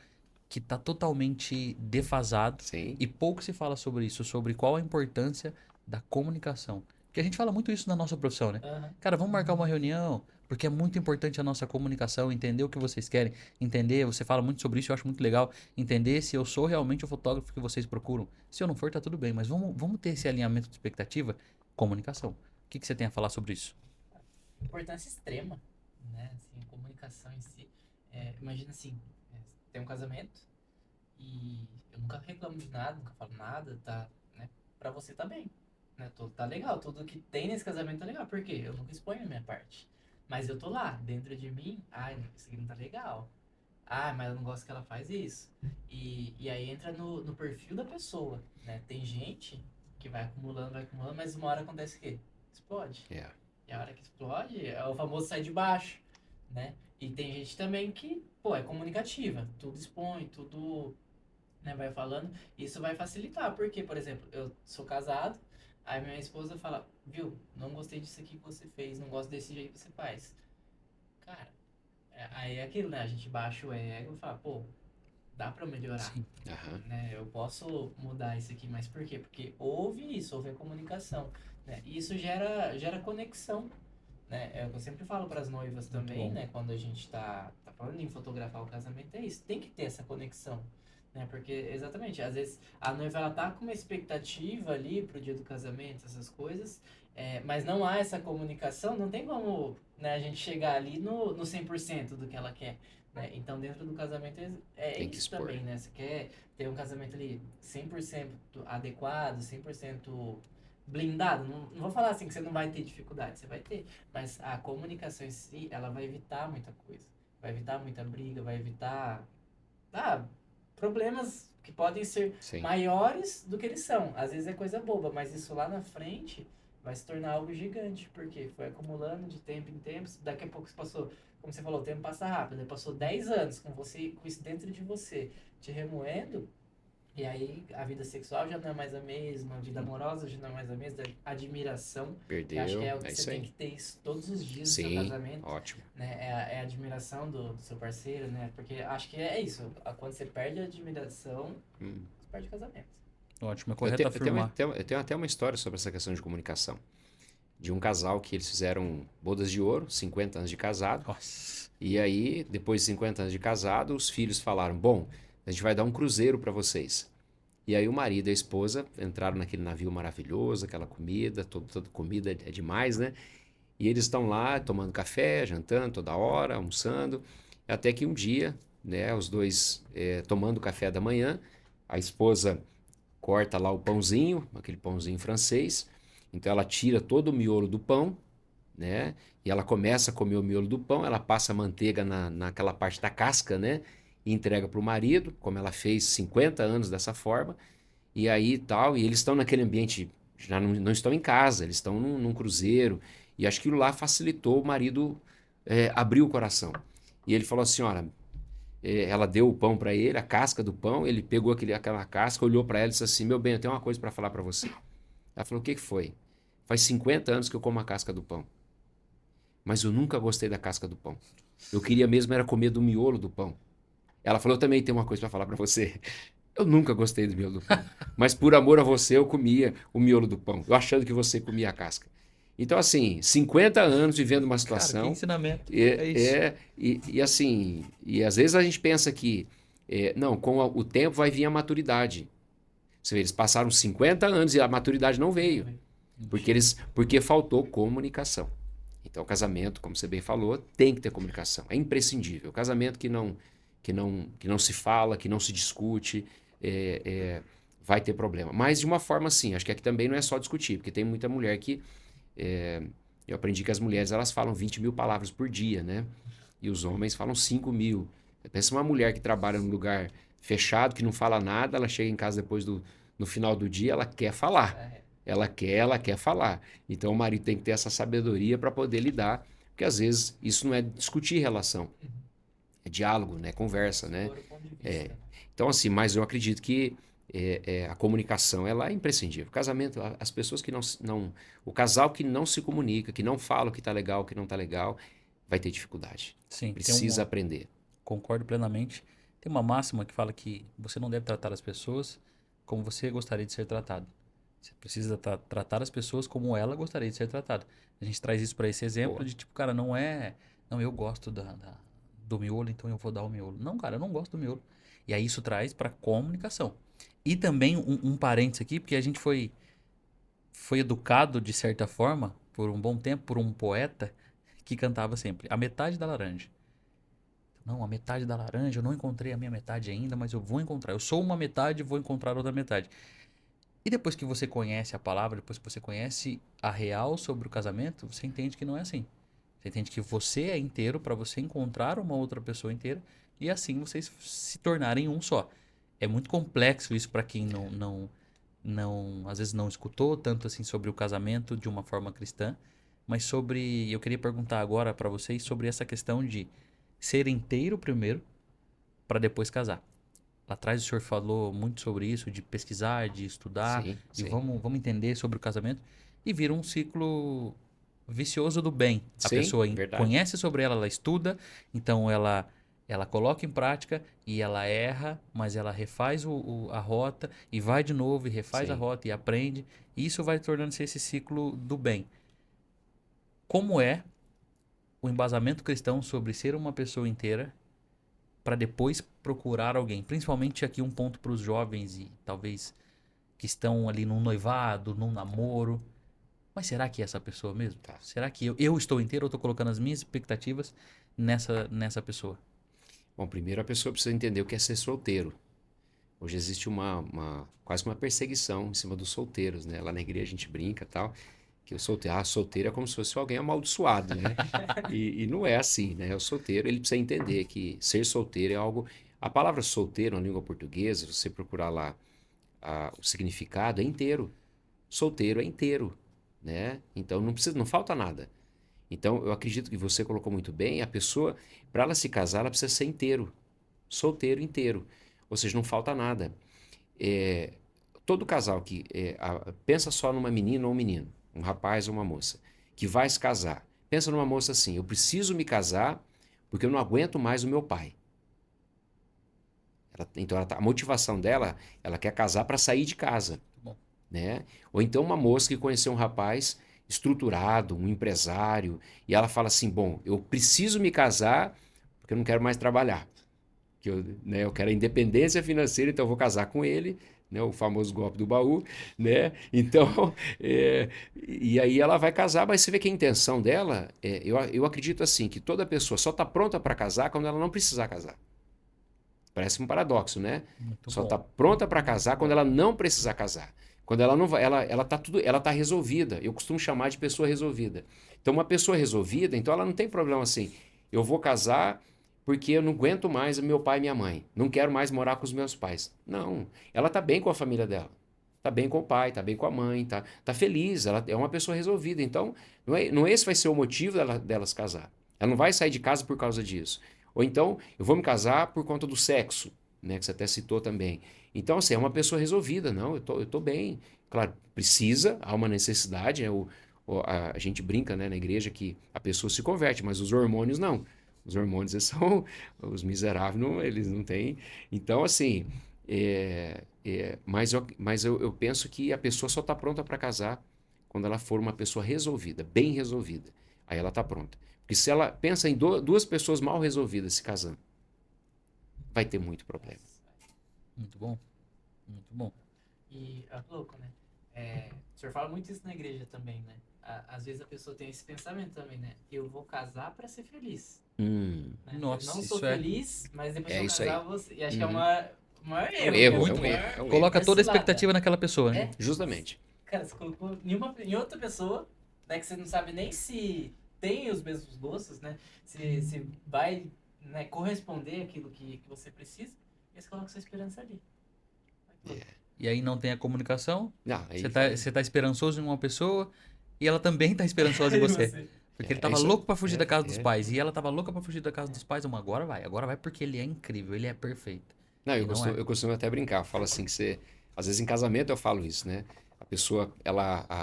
que está totalmente defasado Sim. e pouco se fala sobre isso, sobre qual a importância da comunicação. Porque a gente fala muito isso na nossa profissão, né? Cara, vamos marcar uma reunião, porque é muito importante a nossa comunicação, entender o que vocês querem, entender, você fala muito sobre isso, eu acho muito legal, entender se eu sou realmente o fotógrafo que vocês procuram. Se eu não for, tá tudo bem, mas vamos ter esse alinhamento de expectativa? Comunicação. O que você tem a falar sobre isso? Importância extrema, né? Assim, a comunicação em si. Imagina assim, tem um casamento e eu nunca reclamo de nada, nunca falo nada, tá, né? Pra você tá bem, né? Tá legal, tudo que tem nesse casamento tá legal, por quê? Eu nunca exponho a minha parte. Mas eu tô lá, dentro de mim, isso aqui não tá legal. Mas eu não gosto que ela faz isso. E aí entra no perfil da pessoa, né? Tem gente que vai acumulando, mas uma hora acontece o quê? Explode. E a hora que explode, é o famoso sai de baixo, né? E tem gente também que, é comunicativa. Tudo expõe, tudo, né, vai falando. Isso vai facilitar, porque, por exemplo, eu sou casado, aí minha esposa fala, viu, não gostei disso aqui que você fez, não gosto desse jeito que você faz. Cara, aí é aquilo, né? A gente baixa o ego e fala, dá pra eu melhorar. Sim. Né? Eu posso mudar isso aqui, mas por quê? Porque houve a comunicação. Né? E isso gera conexão. Né? É o que eu sempre falo para as noivas também, né? Quando a gente tá falando em fotografar o casamento, é isso. Tem que ter essa conexão. Né? Porque, exatamente, às vezes a noiva ela tá com uma expectativa ali pro dia do casamento, essas coisas, mas não há essa comunicação, não tem como, né, a gente chegar ali no 100% do que ela quer. Né? Então, dentro do casamento Tem que isso expor. também, né? Você quer ter um casamento ali 100% adequado, 100% blindado. Não vou falar assim que você não vai ter dificuldade, você vai ter. Mas a comunicação em si, ela vai evitar muita coisa. Vai evitar muita briga, vai evitar problemas que podem ser maiores do que eles são. Às vezes é coisa boba, mas isso lá na frente vai se tornar algo gigante, porque foi acumulando de tempo em tempo. Daqui a pouco você passou, como você falou, o tempo passa rápido. Passou 10 anos com isso dentro de você, te remoendo. E aí a vida sexual já não é mais a mesma, a vida amorosa já não é mais a mesma, a admiração. Perdeu, Eu acho que é o que você isso tem aí. que ter isso todos os dias no seu casamento. Ótimo. Né? É a admiração do seu parceiro, né? Porque acho que é isso. Quando você perde a admiração, você perde o casamento. Ótimo, é correto afirmar. Eu tenho até uma história sobre essa questão de comunicação. De um casal que eles fizeram bodas de ouro, 50 anos de casado. Nossa. E aí, depois de 50 anos de casado, os filhos falaram, bom, a gente vai dar um cruzeiro para vocês. E aí o marido e a esposa entraram naquele navio maravilhoso, aquela comida, toda comida é demais, né? E eles estão lá tomando café, jantando toda hora, almoçando, até que um dia, né, os dois tomando café da manhã, a esposa corta lá o pãozinho, aquele pãozinho francês, então ela tira todo o miolo do pão, né? E ela começa a comer o miolo do pão, ela passa a manteiga naquela parte da casca, né? E entrega para o marido, como ela fez 50 anos dessa forma, e aí tal, e eles estão naquele ambiente, já não estão em casa, eles estão num cruzeiro, e acho que aquilo lá facilitou o marido abrir o coração. E ele falou assim, olha, ela deu o pão para ele, a casca do pão, ele pegou aquela casca, olhou para ela e disse assim, meu bem, eu tenho uma coisa para falar para você. Ela falou, o que foi? Faz 50 anos que eu como a casca do pão, mas eu nunca gostei da casca do pão. Eu queria mesmo era comer do miolo do pão. Ela falou, eu também tenho uma coisa para falar para você. Eu nunca gostei do miolo do pão, mas por amor a você eu comia o miolo do pão, eu achando que você comia a casca. Então, assim, 50 anos vivendo uma situação... Cara, que ensinamento. E assim, e às vezes a gente pensa que, não, com o tempo vai vir a maturidade. Você vê, eles passaram 50 anos e a maturidade não veio, porque faltou comunicação. Então, o casamento, como você bem falou, tem que ter comunicação, é imprescindível. O casamento que não se fala, que não se discute, vai ter problema. Mas de uma forma assim, acho que aqui também não é só discutir, porque tem muita mulher que... eu aprendi que as mulheres elas falam 20 mil palavras por dia, né? E os homens falam 5 mil. Pensa uma mulher que trabalha num lugar fechado, que não fala nada, ela chega em casa depois no final do dia, ela quer falar. Ela quer falar. Então o marido tem que ter essa sabedoria para poder lidar, porque às vezes isso não é discutir relação, é diálogo, né? Conversa, né? Então assim, mas eu acredito que a comunicação ela é imprescindível. O casamento, as pessoas que não... O casal que não se comunica, que não fala o que está legal, o que não está legal, vai ter dificuldade. Sim, Precisa aprender. Concordo plenamente. Tem uma máxima que fala que você não deve tratar as pessoas como você gostaria de ser tratado. Você precisa tratar as pessoas como ela gostaria de ser tratada. A gente traz isso para esse exemplo de tipo, cara, não é... Não, eu gosto do miolo, então eu vou dar o miolo. Não, cara, eu não gosto do miolo. E aí isso traz para comunicação. E também um parênteses aqui, porque a gente foi educado, de certa forma, por um bom tempo, por um poeta que cantava sempre a metade da laranja. Não, a metade da laranja, eu não encontrei a minha metade ainda, mas eu vou encontrar. Eu sou uma metade e vou encontrar outra metade. E depois que você conhece a palavra, depois que você conhece a real sobre o casamento, você entende que não é assim. Você entende que você é inteiro para você encontrar uma outra pessoa inteira e assim vocês se tornarem um só. É muito complexo isso para quem às vezes não escutou tanto assim sobre o casamento de uma forma cristã, mas eu queria perguntar agora para vocês sobre essa questão de ser inteiro primeiro para depois casar. Lá atrás o senhor falou muito sobre isso, de pesquisar, de estudar, Sim. Vamos entender sobre o casamento e vira um ciclo vicioso do bem. A pessoa conhece sobre ela estuda, então ela coloca em prática e ela erra, mas ela refaz a rota e vai de novo e refaz a rota e aprende. E isso vai tornando-se esse ciclo do bem. Como é o embasamento cristão sobre ser uma pessoa inteira para depois procurar alguém? Principalmente aqui um ponto para os jovens e talvez que estão ali num noivado, num namoro. Mas será que é essa pessoa mesmo? Será que eu estou inteiro ou estou colocando as minhas expectativas nessa pessoa? Bom, primeiro a pessoa precisa entender o que é ser solteiro. Hoje existe quase uma perseguição em cima dos solteiros, né? Lá na igreja a gente brinca e tal, que o solteiro é como se fosse alguém amaldiçoado, né? E não é assim, né? O solteiro, ele precisa entender que ser solteiro é algo... A palavra solteiro na língua portuguesa, se você procurar lá o significado, é inteiro. Solteiro é inteiro, né? Então não falta nada. Então eu acredito que você colocou muito bem, a pessoa, para ela se casar, ela precisa ser inteiro. Solteiro inteiro. Ou seja, não falta nada. Todo casal que... pensa só numa menina ou um menino, um rapaz ou uma moça, que vai se casar. Pensa numa moça assim, eu preciso me casar porque eu não aguento mais o meu pai. Então a motivação dela, ela quer casar para sair de casa. Né? Ou então uma moça que conheceu um rapaz estruturado, um empresário, e ela fala assim, bom, eu preciso me casar porque eu não quero mais trabalhar. Eu quero a independência financeira, então eu vou casar com ele, né? O famoso golpe do baú, né? Então, e aí ela vai casar, mas você vê que a intenção dela, eu acredito assim, que toda pessoa só está pronta para casar quando ela não precisar casar. Parece um paradoxo, né? Só está pronta para casar quando ela não precisar casar. Quando ela não vai, ela tá resolvida. Eu costumo chamar de pessoa resolvida. Então, uma pessoa resolvida, então ela não tem problema assim. Eu vou casar porque eu não aguento mais meu pai e minha mãe. Não quero mais morar com os meus pais. Não. Ela tá bem com a família dela. Tá bem com o pai, tá bem com a mãe, tá feliz. Ela é uma pessoa resolvida. Então, não esse vai ser o motivo dela se casar. Ela não vai sair de casa por causa disso. Ou então, eu vou me casar por conta do sexo, né, que você até citou também. Então, assim, é uma pessoa resolvida. Não, eu tô bem. Claro, há uma necessidade. Né, a gente brinca, né, na igreja que a pessoa se converte, mas os hormônios não. Os hormônios são os miseráveis, eles não têm. Então, assim, mas eu penso que a pessoa só está pronta para casar quando ela for uma pessoa resolvida, bem resolvida. Aí ela está pronta. Porque se ela pensa em duas pessoas mal resolvidas se casando, vai ter muito problema. Muito bom. Muito bom. E é louco, né? O senhor fala muito isso na igreja também, né? Às vezes a pessoa tem esse pensamento também, né? Eu vou casar para ser feliz. Né? Nossa, eu não sou feliz, mas depois que eu casar, aí. E acho que é uma o maior É um erro. erro, né? é um O erro. maior- É um erro. Coloca é toda a cilada. expectativa naquela pessoa, né? É. Justamente. Cara, você colocou em outra pessoa, né? Que você não sabe nem se tem os mesmos gostos, né? Se vai, né, corresponder àquilo que você precisa. E você coloca sua esperança ali. E aí não tem a comunicação, Não, aí você tá esperançoso em uma pessoa e ela também tá esperançosa em E você. você? Porque ele É tava isso aí. louco pra fugir É, da casa dos é. pais. E ela tava louca pra fugir da casa dos pais. Mas agora vai porque ele é incrível, ele é perfeito. Não, E não é. eu costumo até brincar, eu falo assim que você, às vezes em casamento eu falo isso, né? A pessoa,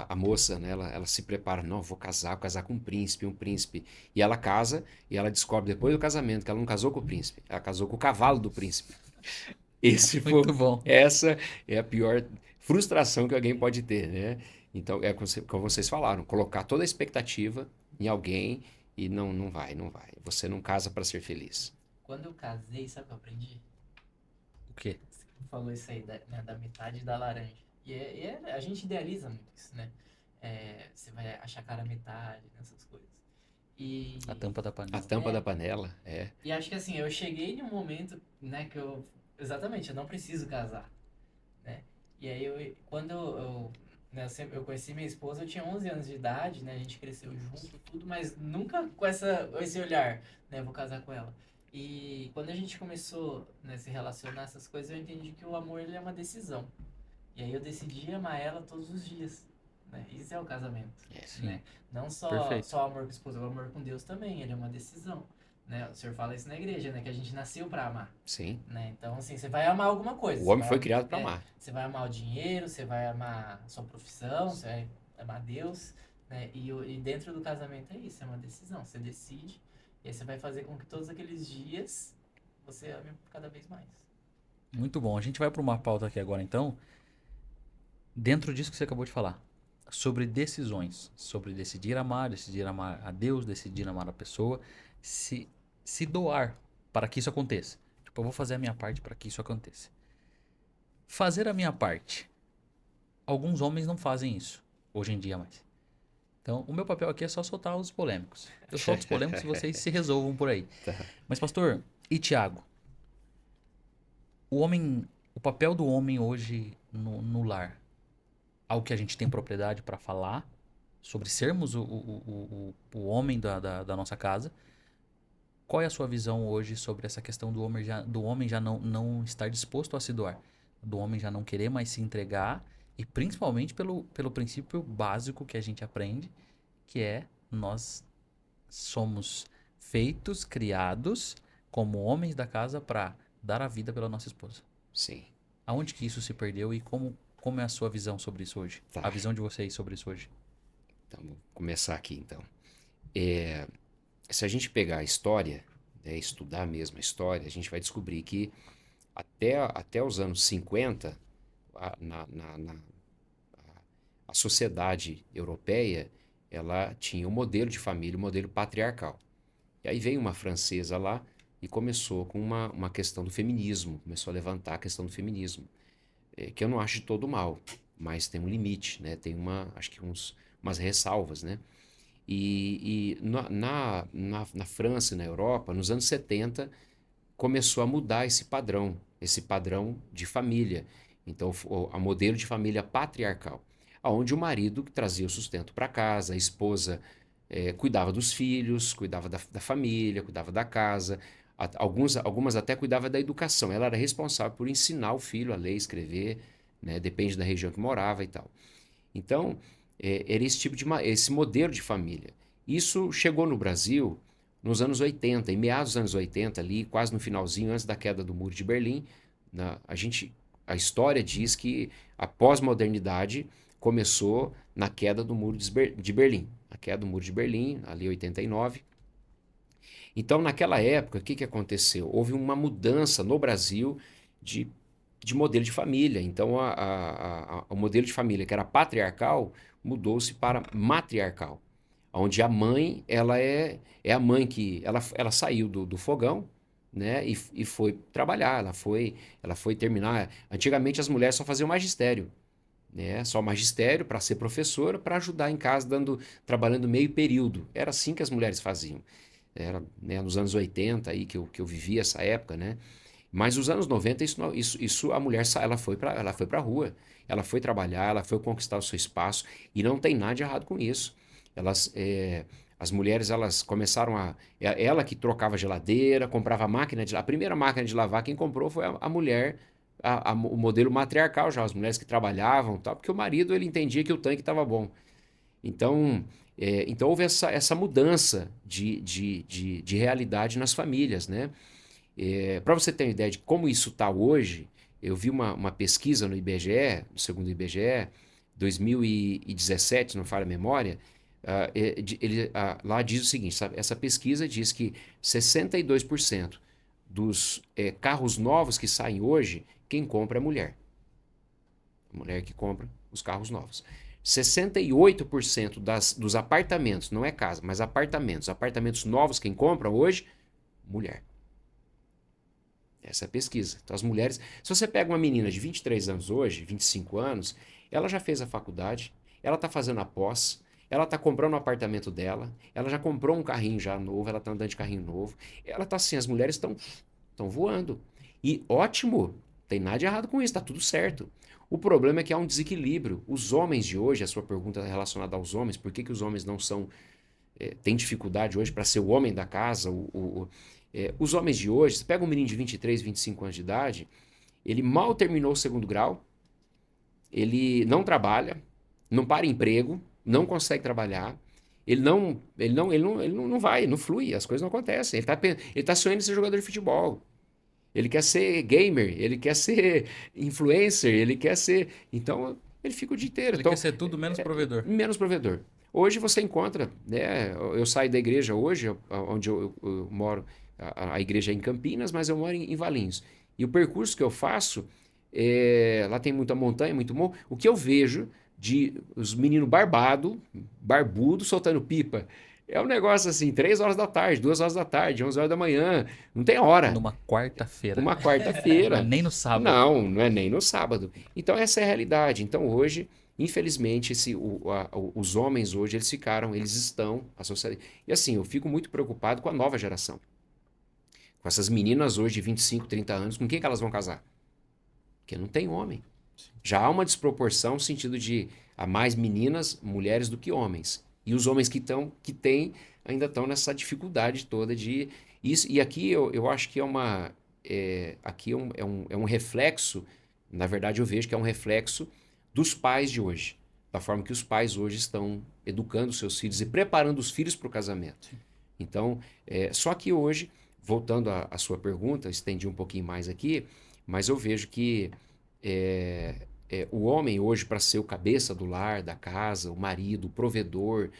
a moça, né? Ela se prepara, não, vou casar com um príncipe. E ela casa e ela descobre depois do casamento que ela não casou com o príncipe, ela casou com o cavalo do príncipe. Muito bom. Essa é a pior frustração que alguém pode ter, né? Então, é como vocês falaram, colocar toda a expectativa em alguém e não vai. Você não casa para ser feliz. Quando eu casei, sabe o que eu aprendi? O quê? Você falou isso aí da metade da laranja. A gente idealiza muito isso, né? Você vai achacar a metade, nessas coisas. E, A tampa da A panela. tampa da panela, é. e acho que assim, eu cheguei em um momento, né, que eu... Exatamente, eu não preciso casar, né? E aí, quando né, eu conheci minha esposa, eu tinha 11 anos de idade, né? A gente cresceu junto, tudo, mas nunca com esse olhar, né? Vou casar com ela. E quando a gente começou, né, se relacionar essas coisas, eu entendi que o amor, ele é uma decisão. E aí eu decidi amar ela todos os dias, né? Isso é o casamento, Sim. né? Não Perfeito. só o amor com a esposa, o amor com Deus também, ele é uma decisão, né? O senhor fala isso na igreja, né? Que a gente nasceu pra amar, Sim. né? Então, assim, você vai amar alguma coisa. O você homem vai foi criado para é, amar. Você vai amar o dinheiro, você vai amar a sua profissão, você vai amar Deus, né? E dentro do casamento é isso, é uma decisão. Você decide e aí você vai fazer com que todos aqueles dias você ame cada vez mais. Muito bom. A gente vai para uma pauta aqui agora, então. Dentro disso que você acabou de falar. Sobre decisões. Sobre decidir amar a Deus, decidir amar a pessoa. Se doar para que isso aconteça. Tipo, eu vou fazer a minha parte para que isso aconteça. Fazer a minha parte. Alguns homens não fazem isso. Hoje em dia mais. Então, o meu papel aqui é só soltar os polêmicos. Eu solto os polêmicos e vocês se resolvam por aí. Tá. Mas, pastor, e Tiago? O papel do homem hoje no lar. Algo que a gente tem propriedade para falar sobre sermos o homem da nossa casa. Qual é a sua visão hoje sobre essa questão do homem já não estar disposto a se doar? Do homem já não querer mais se entregar e principalmente pelo princípio básico que a gente aprende, que é nós somos feitos, criados como homens da casa para dar a vida pela nossa esposa. Sim. Aonde que isso se perdeu e como é a sua visão sobre isso hoje? Tá. A visão de vocês sobre isso hoje? Então, vou começar aqui, então. Se a gente pegar a história, né, estudar mesmo a história, a gente vai descobrir que até os anos 50, a sociedade europeia, ela tinha um modelo de família, um modelo patriarcal. E aí veio uma francesa lá e começou com uma questão do feminismo, começou a levantar a questão do feminismo, que eu não acho de todo mal, mas tem um limite, né? Tem acho que umas ressalvas, né? E na França e na Europa, nos anos 70, começou a mudar esse padrão de família. Então, o modelo de família patriarcal, onde o marido trazia o sustento para casa, a esposa cuidava dos filhos, cuidava da família, cuidava da casa, algumas até cuidavam da educação. Ela era responsável por ensinar o filho a ler, escrever, né? Depende da região que morava e tal. Então, era esse modelo de família. Isso chegou no Brasil nos anos 80, em meados dos anos 80, ali, quase no finalzinho, antes da queda do Muro de Berlim. A história diz que a pós-modernidade começou na queda do Muro de Berlim. A queda do Muro de Berlim, ali em 89. Então, naquela época, o que aconteceu? Houve uma mudança no Brasil de modelo de família. Então, o modelo de família que era patriarcal mudou-se para matriarcal, onde a mãe ela é a mãe que ela saiu do fogão, né, e foi trabalhar. Ela foi terminar. Antigamente as mulheres só faziam magistério, né, só magistério para ser professora, para ajudar em casa trabalhando meio período. Era assim que as mulheres faziam. Era, né, nos anos 80 aí que eu vivi essa época, né? Mas os anos 90, isso a mulher ela foi para a rua, ela foi trabalhar, ela foi conquistar o seu espaço, e não tem nada de errado com isso. As mulheres, elas começaram ela que trocava geladeira, comprava máquina a primeira máquina de lavar, quem comprou foi a mulher, o modelo matriarcal já, as mulheres que trabalhavam, tal, porque o marido, ele entendia que o tanque estava bom. Então houve essa mudança de realidade nas famílias, né? Para você ter uma ideia de como isso está hoje, eu vi uma pesquisa no IBGE, no segundo IBGE, 2017, não falha a memória, lá diz o seguinte, sabe? Essa pesquisa diz que 62% dos carros novos que saem hoje, quem compra é mulher. A mulher que compra os carros novos. 68% dos apartamentos, não é casa, mas apartamentos novos, quem compra hoje, mulher. Essa é a pesquisa. Então, as mulheres... Se você pega uma menina de 23 anos hoje, 25 anos, ela já fez a faculdade, ela está fazendo a pós, ela está comprando o apartamento dela, ela já comprou um carrinho já novo, ela está andando de carrinho novo. Ela está assim, as mulheres estão voando. E ótimo, tem nada de errado com isso, está tudo certo. O problema é que há um desequilíbrio. Os homens de hoje, a sua pergunta é relacionada aos homens, por que os homens não são... têm dificuldade hoje para ser o homem da casa, os homens de hoje, você pega um menino de 23, 25 anos de idade, ele mal terminou o segundo grau, ele não trabalha, não para emprego, não consegue trabalhar, ele não vai, não flui, as coisas não acontecem. Ele tá sonhando em ser jogador de futebol, ele quer ser gamer, ele quer ser influencer, ele quer ser... Então, ele fica o dia inteiro. Ele quer ser tudo menos provedor. Menos provedor. Hoje você encontra, né? Eu saio da igreja hoje, onde eu moro, a igreja é em Campinas, mas eu moro em Valinhos. E o percurso que eu faço, lá tem muita montanha, muito morro. O que eu vejo de os meninos barbudo, soltando pipa, é um negócio assim, 3 horas da tarde, 2 horas da tarde, 11 horas da manhã, não tem hora. Numa quarta-feira. Uma quarta-feira. Não é nem no sábado. Não é nem no sábado. Então essa é a realidade. Então hoje, infelizmente, os homens hoje, eles estão, a sociedade... E assim, eu fico muito preocupado com a nova geração. Com essas meninas hoje de 25, 30 anos, com quem que elas vão casar? Porque não tem homem. Já há uma desproporção no sentido de há mais mulheres do que homens. E os homens que têm ainda estão nessa dificuldade toda de isso. E aqui eu acho que é um reflexo, na verdade eu vejo que é um reflexo dos pais de hoje, da forma que os pais hoje estão educando seus filhos e preparando os filhos para o casamento. Então, só que hoje, voltando à sua pergunta, estendi um pouquinho mais aqui, mas eu vejo que o homem hoje, para ser o cabeça do lar, da casa, o marido, o provedor,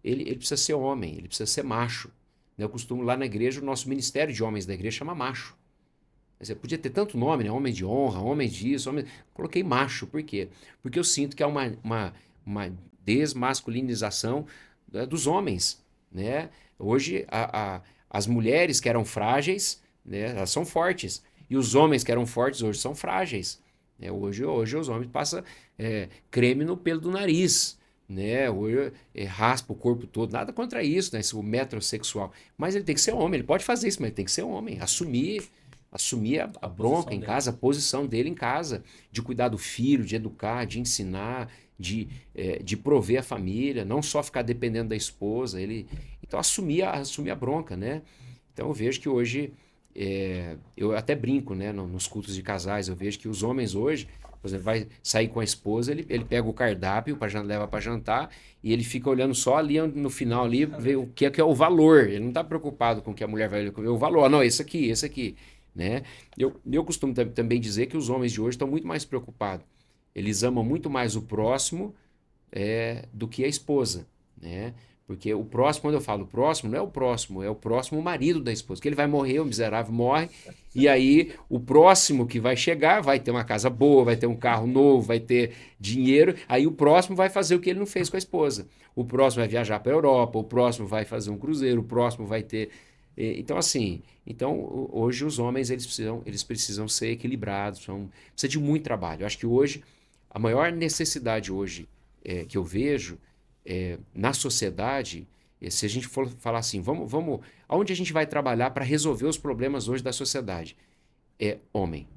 ele precisa ser homem, ele precisa ser macho. Eu costumo, lá na igreja, o nosso ministério de homens da igreja chama macho. Quer dizer, podia ter tanto nome, né? Homem de honra, homem disso, coloquei macho. Por quê? Porque eu sinto que há uma desmasculinização, né, dos homens, né? Hoje, as mulheres que eram frágeis, né, elas são fortes. E os homens que eram fortes hoje são frágeis. Hoje os homens passam creme no pelo do nariz, né? Hoje raspa o corpo todo. Nada contra isso, né? Esse metrosexual. Mas ele tem que ser homem. Ele pode fazer isso, mas ele tem que ser homem. Assumir a bronca em casa, a posição dele em casa, de cuidar do filho, de educar, de ensinar, de prover a família, não só ficar dependendo da esposa. Então, assumir a bronca, né? Então, eu vejo que hoje, eu até brinco, né, nos cultos de casais, eu vejo que os homens hoje, por exemplo, vai sair com a esposa, ele pega o cardápio, leva para jantar, e ele fica olhando só ali no final, ali, ver o que é o valor. Ele não está preocupado com o que a mulher vai ver o valor. Não, esse aqui. Né? Eu costumo também dizer que os homens de hoje estão muito mais preocupados. Eles amam muito mais o próximo do que a esposa, né? Porque o próximo, quando eu falo próximo, não é o próximo marido da esposa, que ele vai morrer, o miserável morre, e aí o próximo que vai chegar vai ter uma casa boa, vai ter um carro novo, vai ter dinheiro, aí o próximo vai fazer o que ele não fez com a esposa. O próximo vai viajar para a Europa, o próximo vai fazer um cruzeiro, o próximo vai ter... Então, assim, hoje os homens eles precisam ser equilibrados, precisa de muito trabalho. Eu acho que hoje, a maior necessidade hoje que eu vejo na sociedade, se a gente for falar assim, vamos, aonde a gente vai trabalhar para resolver os problemas hoje da sociedade? é homem.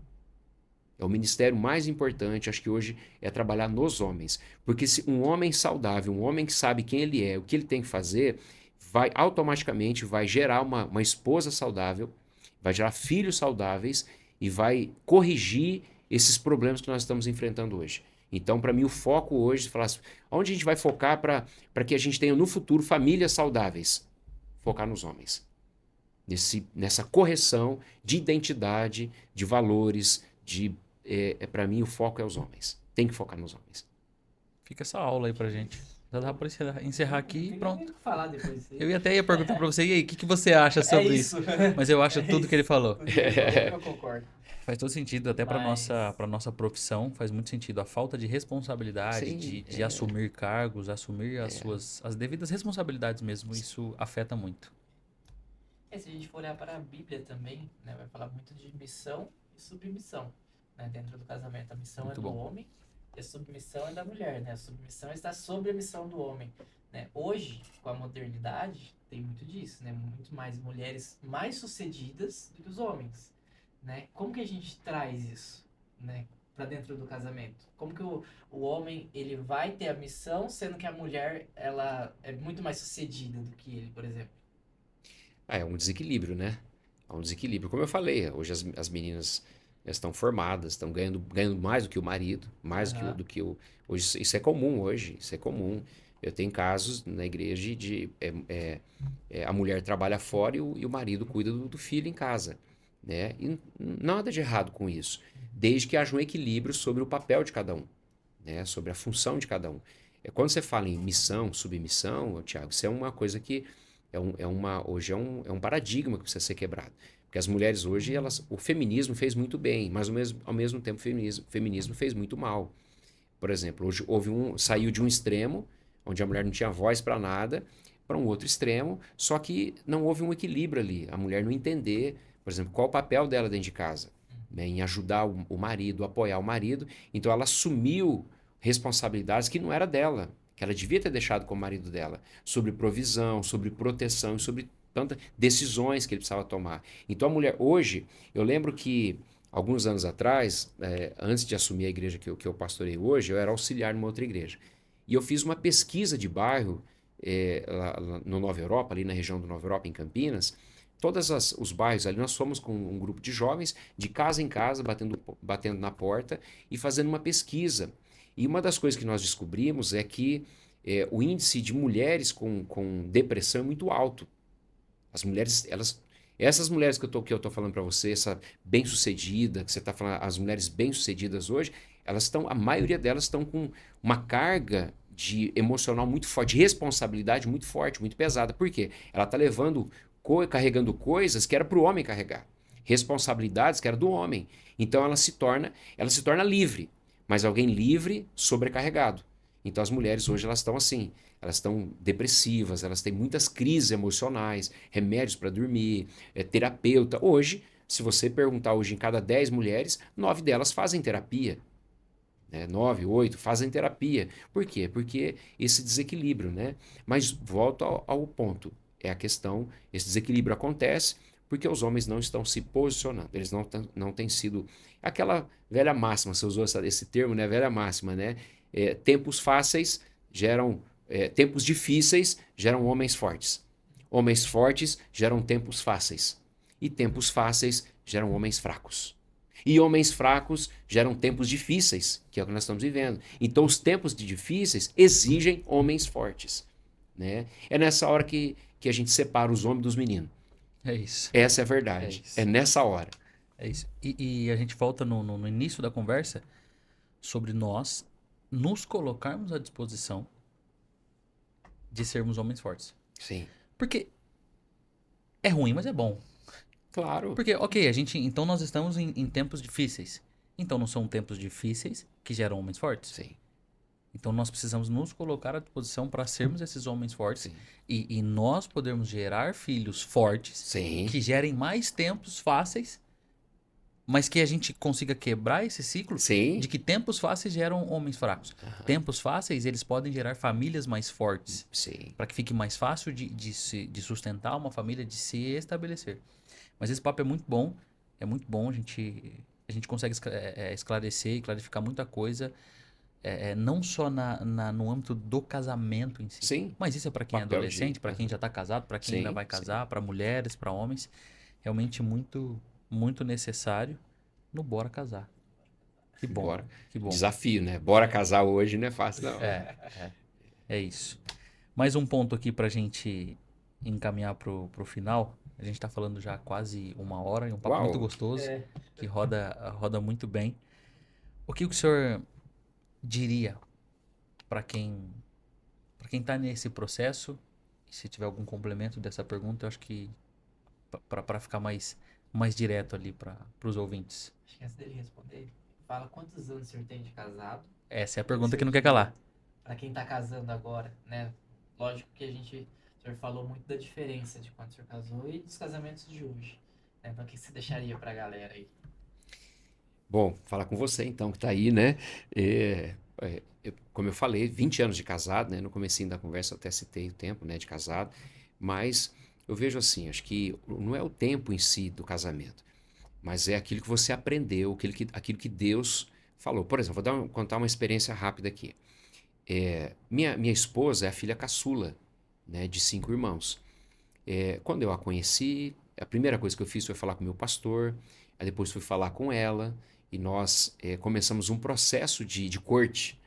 É o ministério mais importante, acho que hoje, é trabalhar nos homens. Porque se um homem saudável, um homem que sabe quem ele é, o que ele tem que fazer, vai automaticamente vai gerar uma esposa saudável, vai gerar filhos saudáveis e vai corrigir esses problemas que nós estamos enfrentando hoje. Então, para mim, o foco hoje é falar assim, onde a gente vai focar para que a gente tenha no futuro famílias saudáveis? Focar nos homens. Nessa correção de identidade, de valores, para mim o foco é os homens. Tem que focar nos homens. Fica essa aula aí pra gente. Já dá pra encerrar aqui e pronto. Falar depois. Eu ia perguntar pra você, e aí, o que você acha sobre isso? Mas eu acho tudo que ele falou. Eu concordo. Faz todo sentido, até para nossa profissão, faz muito sentido. A falta de responsabilidade, Sim, de assumir cargos, assumir as devidas responsabilidades mesmo, isso afeta muito. Se a gente for olhar para a Bíblia também, né, vai falar muito de missão e submissão, né, dentro do casamento. A missão Muito é do bom. homem e a submissão é da mulher, né? A submissão está sobre a missão do homem, né? Hoje, com a modernidade, tem muito disso, né? Muito mais mulheres mais sucedidas do que os homens, né? Como que a gente traz isso, né, para dentro do casamento? Como que o homem ele vai ter a missão, sendo que a mulher ela é muito mais sucedida do que ele, por exemplo? É um desequilíbrio, né? É um desequilíbrio. Como eu falei, hoje as meninas estão formadas, estão ganhando mais do que o marido, mais do que o. Hoje, isso é comum hoje, isso é comum. Eu tenho casos na igreja de a mulher trabalha fora e o marido cuida do filho em casa, né? E nada de errado com isso, desde que haja um equilíbrio sobre o papel de cada um, né? Sobre a função de cada um. Quando você fala em missão, submissão, Tiago, isso é uma coisa que hoje é um paradigma que precisa ser quebrado. Porque as mulheres hoje, o feminismo fez muito bem, mas ao mesmo tempo o feminismo fez muito mal. Por exemplo, hoje saiu de um extremo, onde a mulher não tinha voz para nada, para um outro extremo, só que não houve um equilíbrio ali. A mulher não entender, por exemplo, qual o papel dela dentro de casa, né, em ajudar o marido, apoiar o marido. Então ela assumiu responsabilidades que não era dela, que ela devia ter deixado com o marido dela, sobre provisão, sobre proteção e sobre tantas decisões que ele precisava tomar. Então a mulher, hoje, eu lembro que alguns anos atrás, antes de assumir a igreja que eu pastorei hoje, eu era auxiliar numa outra igreja. E eu fiz uma pesquisa de bairro lá no Nova Europa, ali na região do Nova Europa, em Campinas. Todos os bairros ali, nós fomos com um grupo de jovens, de casa em casa, batendo na porta e fazendo uma pesquisa. E uma das coisas que nós descobrimos é que o índice de mulheres com depressão é muito alto. As mulheres, essas mulheres que eu tô falando para você, essa bem-sucedida, que você está falando, as mulheres bem-sucedidas hoje, a maioria delas estão com uma carga emocional muito forte, de responsabilidade muito forte, muito pesada. Por quê? Ela está carregando coisas que era para o homem carregar, responsabilidades que era do homem. Então ela se torna livre, mas alguém livre, sobrecarregado. Então as mulheres hoje elas estão assim, elas estão depressivas, elas têm muitas crises emocionais, remédios para dormir, terapeuta. Hoje, se você perguntar hoje em cada 10 mulheres, 9 delas fazem terapia. 9, 8 fazem terapia. Por quê? Porque esse desequilíbrio, né? Mas volto ao ponto. É a questão, esse desequilíbrio acontece porque os homens não estão se posicionando. Eles não têm sido... Aquela velha máxima, você usou esse termo, né? Velha máxima, né? Tempos fáceis geram... tempos difíceis geram homens fortes. Homens fortes geram tempos fáceis. E tempos fáceis geram homens fracos. E homens fracos geram tempos difíceis, que é o que nós estamos vivendo. Então, os tempos difíceis exigem homens fortes, né? É nessa hora que a gente separa os homens dos meninos. É isso. Essa é a verdade. É nessa hora. É isso. E a gente volta no início da conversa sobre nós nos colocarmos à disposição de sermos homens fortes. Sim. Porque é ruim, mas é bom. Claro. Porque, ok, então nós estamos em tempos difíceis. Então não são tempos difíceis que geram homens fortes? Sim. Então nós precisamos nos colocar à disposição para sermos esses homens fortes. Sim. E nós podermos gerar filhos fortes. Sim. Que gerem mais tempos fáceis, mas que a gente consiga quebrar esse ciclo. Sim. De que tempos fáceis geram homens fracos. Tempos fáceis, eles podem gerar famílias mais fortes. Sim. Para que fique mais fácil de sustentar uma família, de se estabelecer. Mas esse papo é muito bom. É muito bom, a gente consegue esclarecer e clarificar muita coisa, não só no âmbito do casamento em si, Sim, mas isso é para quem é papel de. adolescente, para quem já está casado, para quem ainda Sim, vai sim. casar, para mulheres, para homens. Realmente muito, muito necessário no Bora Casar. Que bom, Bora. que bom. Desafio, né? Bora casar hoje não é fácil, não. É isso. Mais um ponto aqui pra gente encaminhar pro final. A gente tá falando já há quase 1 hora, e um papo muito Uau! gostoso, É. que roda muito bem. O que o senhor diria pra quem tá nesse processo? E se tiver algum complemento dessa pergunta, eu acho que para ficar mais direto ali para os ouvintes. Acho que antes dele responder, fala quantos anos o senhor tem de casado? Essa é a O pergunta senhor que não quer diria calar. para quem tá casando agora, né? Lógico que o senhor falou muito da diferença de quando o senhor casou e dos casamentos de hoje. Né? Então, o que você deixaria pra galera aí? Bom, falar com você então, que tá aí, né? Como eu falei, 20 anos de casado, né? No comecinho da conversa eu até citei o tempo, né, de casado, mas eu vejo assim, acho que não é o tempo em si do casamento, mas é aquilo que você aprendeu, aquilo que Deus falou. Por exemplo, contar uma experiência rápida aqui. Minha esposa é a filha caçula, né, de 5 irmãos. Quando eu a conheci, a primeira coisa que eu fiz foi falar com o meu pastor, aí depois fui falar com ela, e nós começamos um processo de corte.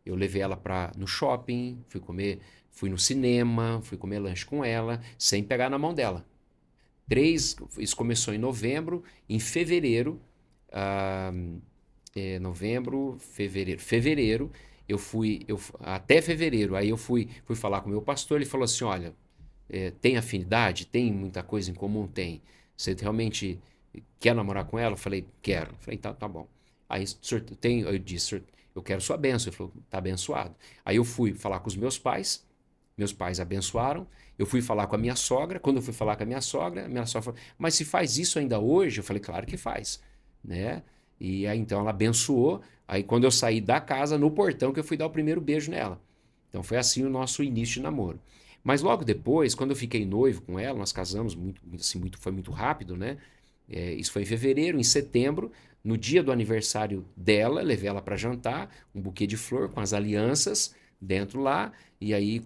Eu levei ela no shopping, fui no cinema, fui comer lanche com ela, sem pegar na mão dela. Isso começou em novembro, em fevereiro, ah, fevereiro, até fevereiro, aí eu fui falar com o meu pastor, ele falou assim, olha, tem afinidade? Tem muita coisa em comum? Tem. Você realmente quer namorar com ela? Eu falei, quero. Eu falei, então tá bom. Aí eu disse, senhor, eu quero sua bênção. Ele falou, tá abençoado. Aí eu fui falar com os meus pais abençoaram. Eu fui falar com a minha sogra. Quando eu fui falar com a minha sogra falou, mas se faz isso ainda hoje? Eu falei, claro que faz. Né? E aí então ela abençoou. Aí quando eu saí da casa, no portão, que eu fui dar o primeiro beijo nela. Então foi assim o nosso início de namoro. Mas logo depois, quando eu fiquei noivo com ela, nós casamos foi muito rápido, né? Isso foi em fevereiro, em setembro, no dia do aniversário dela, levei ela para jantar, um buquê de flor com as alianças dentro lá, e aí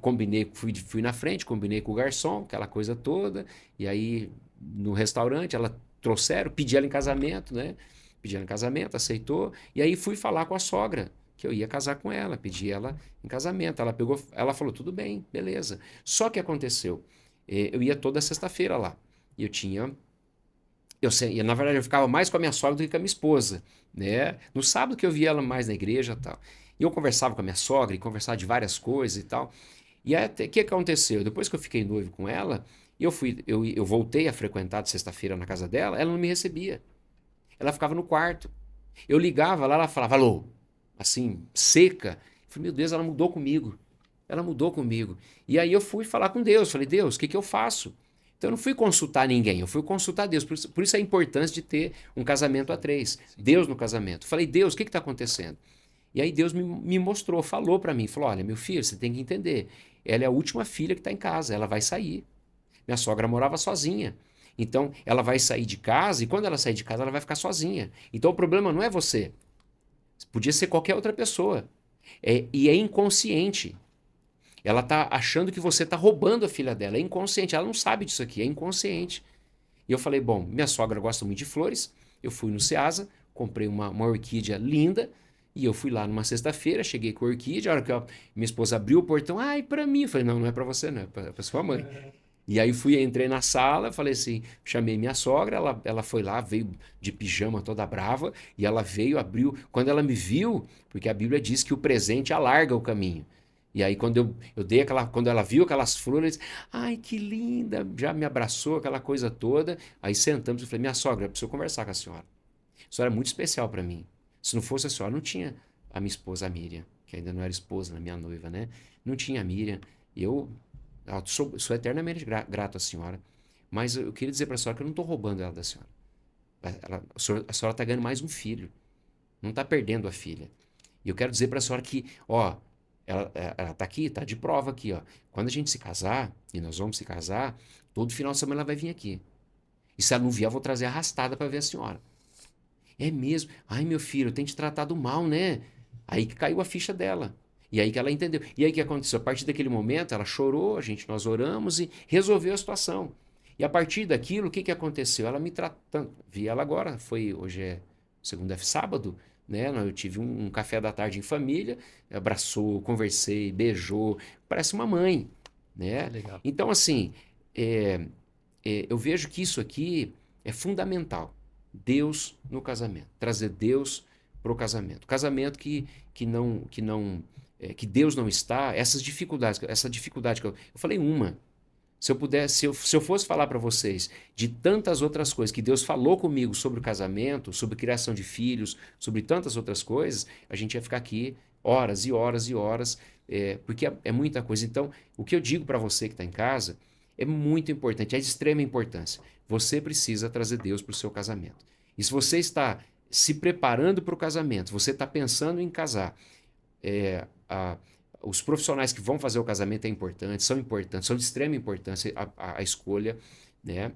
fui na frente, combinei com o garçom, aquela coisa toda, e aí no restaurante ela trouxeram, pedi ela em casamento, né? Pedi ela em casamento, aceitou, e aí fui falar com a sogra, que eu ia casar com ela, pedi ela em casamento. Ela falou, tudo bem, beleza. Só que aconteceu, eu ia toda sexta-feira lá. E na verdade, eu ficava mais com a minha sogra do que com a minha esposa, né? No sábado que eu via ela mais na igreja e tal. E eu conversava com a minha sogra e conversava de várias coisas e tal. E aí, o que aconteceu? Depois que eu fiquei noivo com ela, eu voltei a frequentar de sexta-feira na casa dela, ela não me recebia. Ela ficava no quarto. Eu ligava lá, ela falava, alô, assim, seca. Eu falei, meu Deus, ela mudou comigo. Ela mudou comigo. E aí eu fui falar com Deus. Falei, Deus, o que eu faço? Então eu não fui consultar ninguém, eu fui consultar Deus. Por isso a importância de ter um casamento a três. Deus no casamento. Falei, Deus, o que está acontecendo? E aí Deus me mostrou, falou para mim, falou, olha, meu filho, você tem que entender. Ela é a última filha que está em casa, ela vai sair. Minha sogra morava sozinha. Então, ela vai sair de casa e quando ela sair de casa, ela vai ficar sozinha. Então, o problema não é você. Podia ser qualquer outra pessoa. E é inconsciente. Ela está achando que você está roubando a filha dela. É inconsciente. Ela não sabe disso aqui. É inconsciente. E eu falei, bom, minha sogra gosta muito de flores. Eu fui no Ceasa, comprei uma orquídea linda. E eu fui lá numa sexta-feira, cheguei com a orquídea. A hora que minha esposa abriu o portão, ai, para mim. Eu falei, não, não é para você, não. É para sua mãe. E aí entrei na sala, falei assim, chamei minha sogra, ela foi lá, veio de pijama toda brava, e ela veio, abriu, quando ela me viu, porque a Bíblia diz que o presente alarga o caminho. E aí quando eu dei quando ela viu aquelas flores, ai que linda, já me abraçou, aquela coisa toda, aí sentamos e falei, minha sogra, eu preciso conversar com a senhora. A senhora é muito especial para mim. Se não fosse a senhora, não tinha a minha esposa, a Miriam, que ainda não era esposa, né, minha noiva, né? Não tinha a Miriam, eu sou eternamente grato à senhora, mas eu queria dizer para a senhora que eu não estou roubando ela da senhora. A senhora está ganhando mais um filho, não está perdendo a filha. E eu quero dizer para a senhora que, ó, ela está aqui, está de prova aqui, ó. Quando a gente se casar, e nós vamos se casar, todo final de semana ela vai vir aqui. E se ela não vier, eu vou trazer arrastada para ver a senhora. É mesmo? Ai, meu filho, eu tenho te tratado mal, né? Aí que caiu a ficha dela. E aí que ela entendeu. E aí o que aconteceu? A partir daquele momento, ela chorou, nós oramos e resolveu a situação. E a partir daquilo, o que aconteceu? Ela me tratando. Vi ela agora, hoje é segunda, sábado, né? Eu tive um café da tarde em família, abraçou, conversei, beijou, parece uma mãe, né? Legal. Então, assim, eu vejo que isso aqui é fundamental. Deus no casamento, trazer Deus para o casamento. Casamento que Deus não está, essa dificuldade que eu falei uma. Se eu pudesse, se eu fosse falar para vocês de tantas outras coisas que Deus falou comigo sobre o casamento, sobre criação de filhos, sobre tantas outras coisas, a gente ia ficar aqui horas e horas e horas, porque é muita coisa. Então, o que eu digo para você que está em casa é muito importante, é de extrema importância. Você precisa trazer Deus para o seu casamento. E se você está se preparando para o casamento, você está pensando em casar, os profissionais que vão fazer o casamento são importantes, são de extrema importância a escolha, né,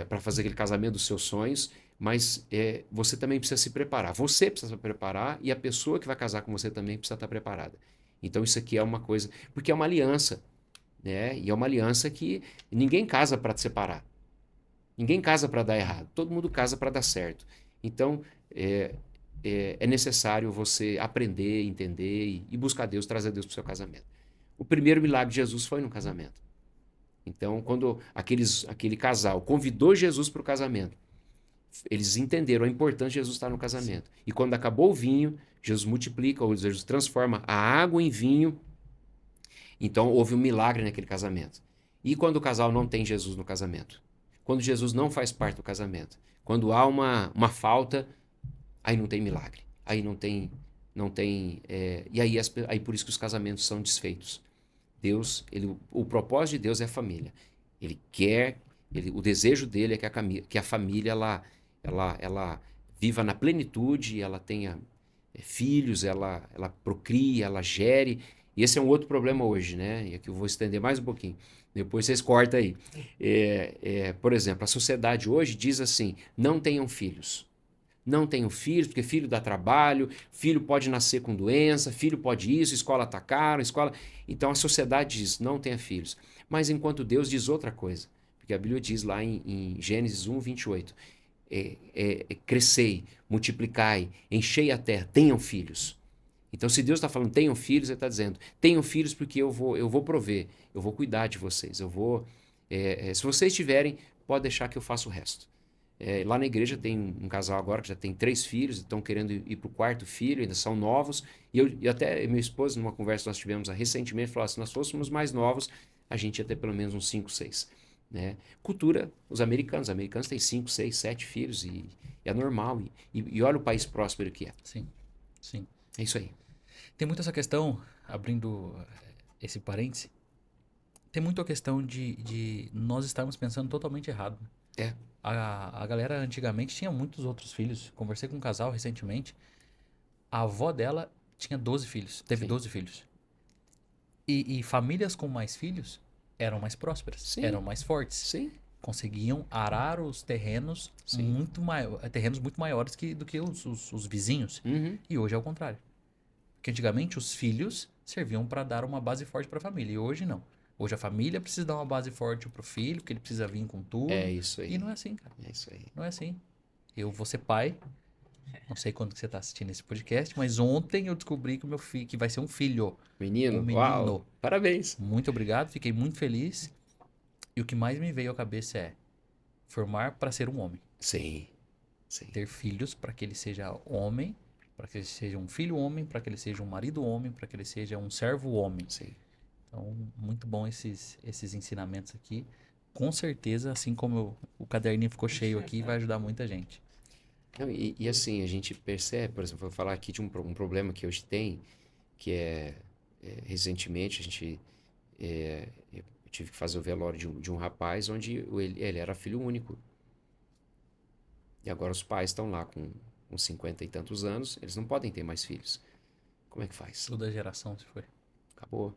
para fazer aquele casamento dos seus sonhos, mas você também precisa se preparar. Você precisa se preparar e a pessoa que vai casar com você também precisa estar preparada. Então isso aqui é uma coisa, porque é uma aliança, né, e é uma aliança que ninguém casa para te separar. Ninguém casa para dar errado, todo mundo casa para dar certo. Então, é necessário você aprender, entender e buscar Deus, trazer Deus para o seu casamento. O primeiro milagre de Jesus foi no casamento. Então, quando aquele casal convidou Jesus para o casamento, eles entenderam a importância de Jesus estar no casamento. E quando acabou o vinho, Jesus multiplica, ou Jesus transforma a água em vinho. Então, houve um milagre naquele casamento. E quando o casal não tem Jesus no casamento? Quando Jesus não faz parte do casamento? Quando há uma falta, aí não tem milagre. Aí não tem e aí por isso que os casamentos são desfeitos. Deus, o propósito de Deus é a família. Ele quer, o desejo dele é que a família ela viva na plenitude, ela tenha filhos, ela procrie, ela gere. E esse é um outro problema hoje, né? E aqui eu vou estender mais um pouquinho. Depois vocês cortam aí. Por exemplo, a sociedade hoje diz assim: não tenham filhos. Não tenham filhos, porque filho dá trabalho, filho pode nascer com doença, filho pode isso, escola tá caro, escola... Então a sociedade diz: não tenha filhos. Mas enquanto Deus diz outra coisa. Porque a Bíblia diz lá em Gênesis 1, 28. Crescei, multiplicai, enchei a terra, tenham filhos. Então, se Deus está falando tenham filhos, Ele está dizendo tenham filhos porque eu vou prover, eu vou cuidar de vocês, se vocês tiverem, pode deixar que eu faça o resto. Lá na igreja tem um casal agora que já tem 3 filhos, estão querendo ir para o 4º filho, ainda são novos, e até minha esposa, numa conversa que nós tivemos recentemente, falou assim: se nós fôssemos mais novos, a gente ia ter pelo menos uns 5, 6. Né? Cultura, os americanos têm 5, 6, 7 filhos e é normal, e olha o país próspero que é. Sim, sim. É isso aí. Tem muito essa questão, abrindo esse parêntese, tem muito a questão de nós estarmos pensando totalmente errado. A galera antigamente tinha muitos outros filhos. Conversei com um casal recentemente. A avó dela tinha 12 filhos. Teve Sim. 12 filhos. E famílias com mais filhos eram mais prósperas. Sim. Eram mais fortes. Sim. Conseguiam arar os terrenos terrenos muito maiores do que os vizinhos. Uhum. E hoje é o contrário. Porque antigamente os filhos serviam para dar uma base forte para a família. E hoje não. Hoje a família precisa dar uma base forte pro filho, porque ele precisa vir com tudo. É isso aí. E não é assim, cara. É isso aí. Não é assim. Eu vou ser pai. Não sei quando que você tá assistindo esse podcast, mas ontem eu descobri que o meu filho, que vai ser um filho. Menino, Um menino. uau, parabéns. Muito obrigado, fiquei muito feliz. E o que mais me veio à cabeça é formar para ser um homem. Sim. Sim. Ter filhos para que ele seja homem, para que ele seja um filho homem, para que ele seja um marido homem, para que ele seja um servo homem. Sim. Então, muito bom esses ensinamentos aqui. Com certeza, assim como o caderninho ficou cheio aqui, vai ajudar muita gente. Não, e assim, a gente percebe, por exemplo, vou falar aqui de um problema que hoje tem, que recentemente eu tive que fazer o velório de um rapaz onde ele era filho único. E agora os pais estão lá com 50 e tantos anos, eles não podem ter mais filhos. Como é que faz? Toda a geração se foi. Acabou.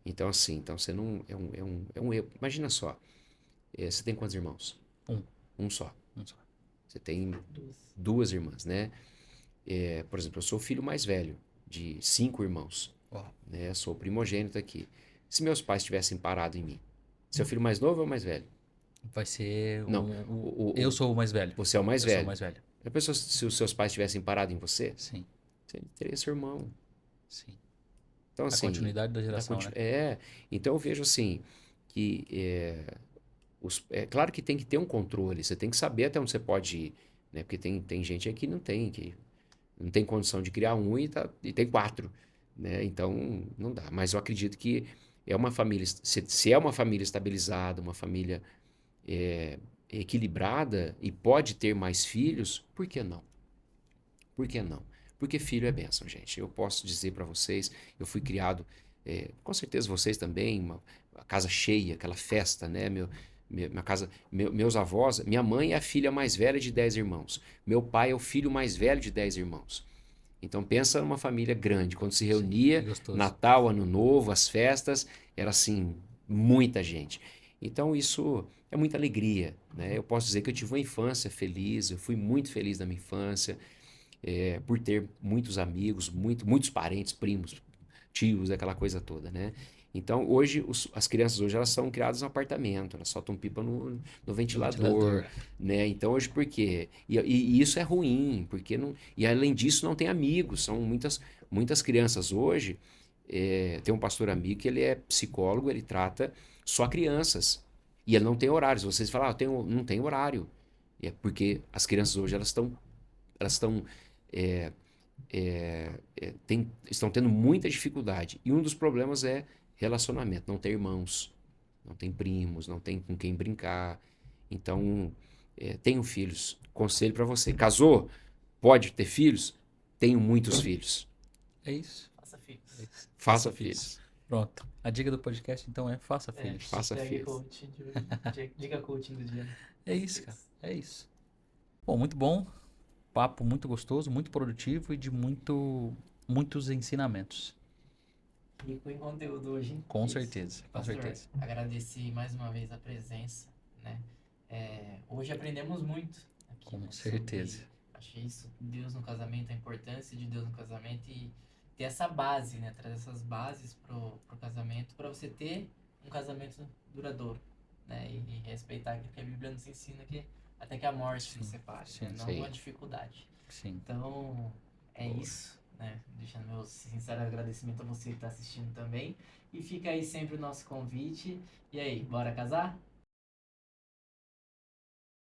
Então, assim, você não. É um erro. Imagina só. Você tem quantos irmãos? 1. Um só. Um só. Você tem Duas. 2 irmãs, né? Por exemplo, eu sou o filho mais velho de 5 irmãos, Ó, né? Sou o primogênito aqui. Se meus pais tivessem parado em mim, seu filho mais novo ou mais velho? vai ser Não, eu sou o mais velho. você é o mais Eu sou o velho. mais velho. A pessoa, se os seus pais tivessem parado em você, Sim, você teria seu irmão. sim. Então, A assim, continuidade da geração, né? Então eu vejo assim que é claro que tem que ter um controle. Você tem que saber até onde você pode ir, né? Porque tem gente aí que não tem condição de criar um e tem 4, né? Então não dá. Mas eu acredito que é uma família, se é uma família estabilizada, uma família equilibrada e pode ter mais filhos, por que não? Por que não? Porque filho é bênção, gente. Eu posso dizer para vocês, eu fui criado, com certeza vocês também, uma casa cheia, aquela festa, né? Minha casa, meus avós, minha mãe é a filha mais velha de 10 irmãos. Meu pai é o filho mais velho de 10 irmãos. Então pensa numa família grande. Quando se Sim, reunia, que gostoso. Natal, Ano Novo, as festas, era assim, muita gente. Então isso é muita alegria, né? Eu posso dizer que eu tive uma infância feliz, eu fui muito feliz na minha infância, por ter muitos amigos, muitos parentes, primos, tios, aquela coisa toda, né? Então, hoje, as crianças hoje elas são criadas no apartamento, elas soltam pipa no ventilador, né? Então, hoje, por quê? E isso é ruim, porque não... E, além disso, não tem amigos. São muitas crianças hoje... tem um pastor amigo que ele é psicólogo, ele trata só crianças. E ele não tem horários. Vocês falam, não tem horário. É porque as crianças hoje, elas estão estão tendo muita dificuldade. E um dos problemas é relacionamento. Não tem irmãos, não tem primos, não tem com quem brincar. Então, tenham filhos. Conselho para você. Casou? Pode ter filhos? Tenho muitos filhos. É isso. Faça filhos. É isso. Faça filhos. Pronto. A dica do podcast, então, é faça filhos. Faça filhos. Coaching dica coaching do dia. É isso, cara. É isso. Bom, muito bom. Papo muito gostoso, muito produtivo e de muitos ensinamentos. Rico em conteúdo hoje, hein? Com Isso. certeza, com Pastor, certeza. agradeci mais uma vez a presença, né? Hoje aprendemos muito aqui, Com né, certeza. sobre, achei isso, Deus no casamento, a importância de Deus no casamento e ter essa base, né? Trazer essas bases pro casamento para você ter um casamento duradouro, né? E respeitar aquilo que a Bíblia nos ensina, que até que a morte nos separe, sim, né? Não sim. uma dificuldade. Sim. Então, é isso, né? Deixando meu sincero agradecimento a você que está assistindo também. E fica aí sempre o nosso convite. E aí, bora casar?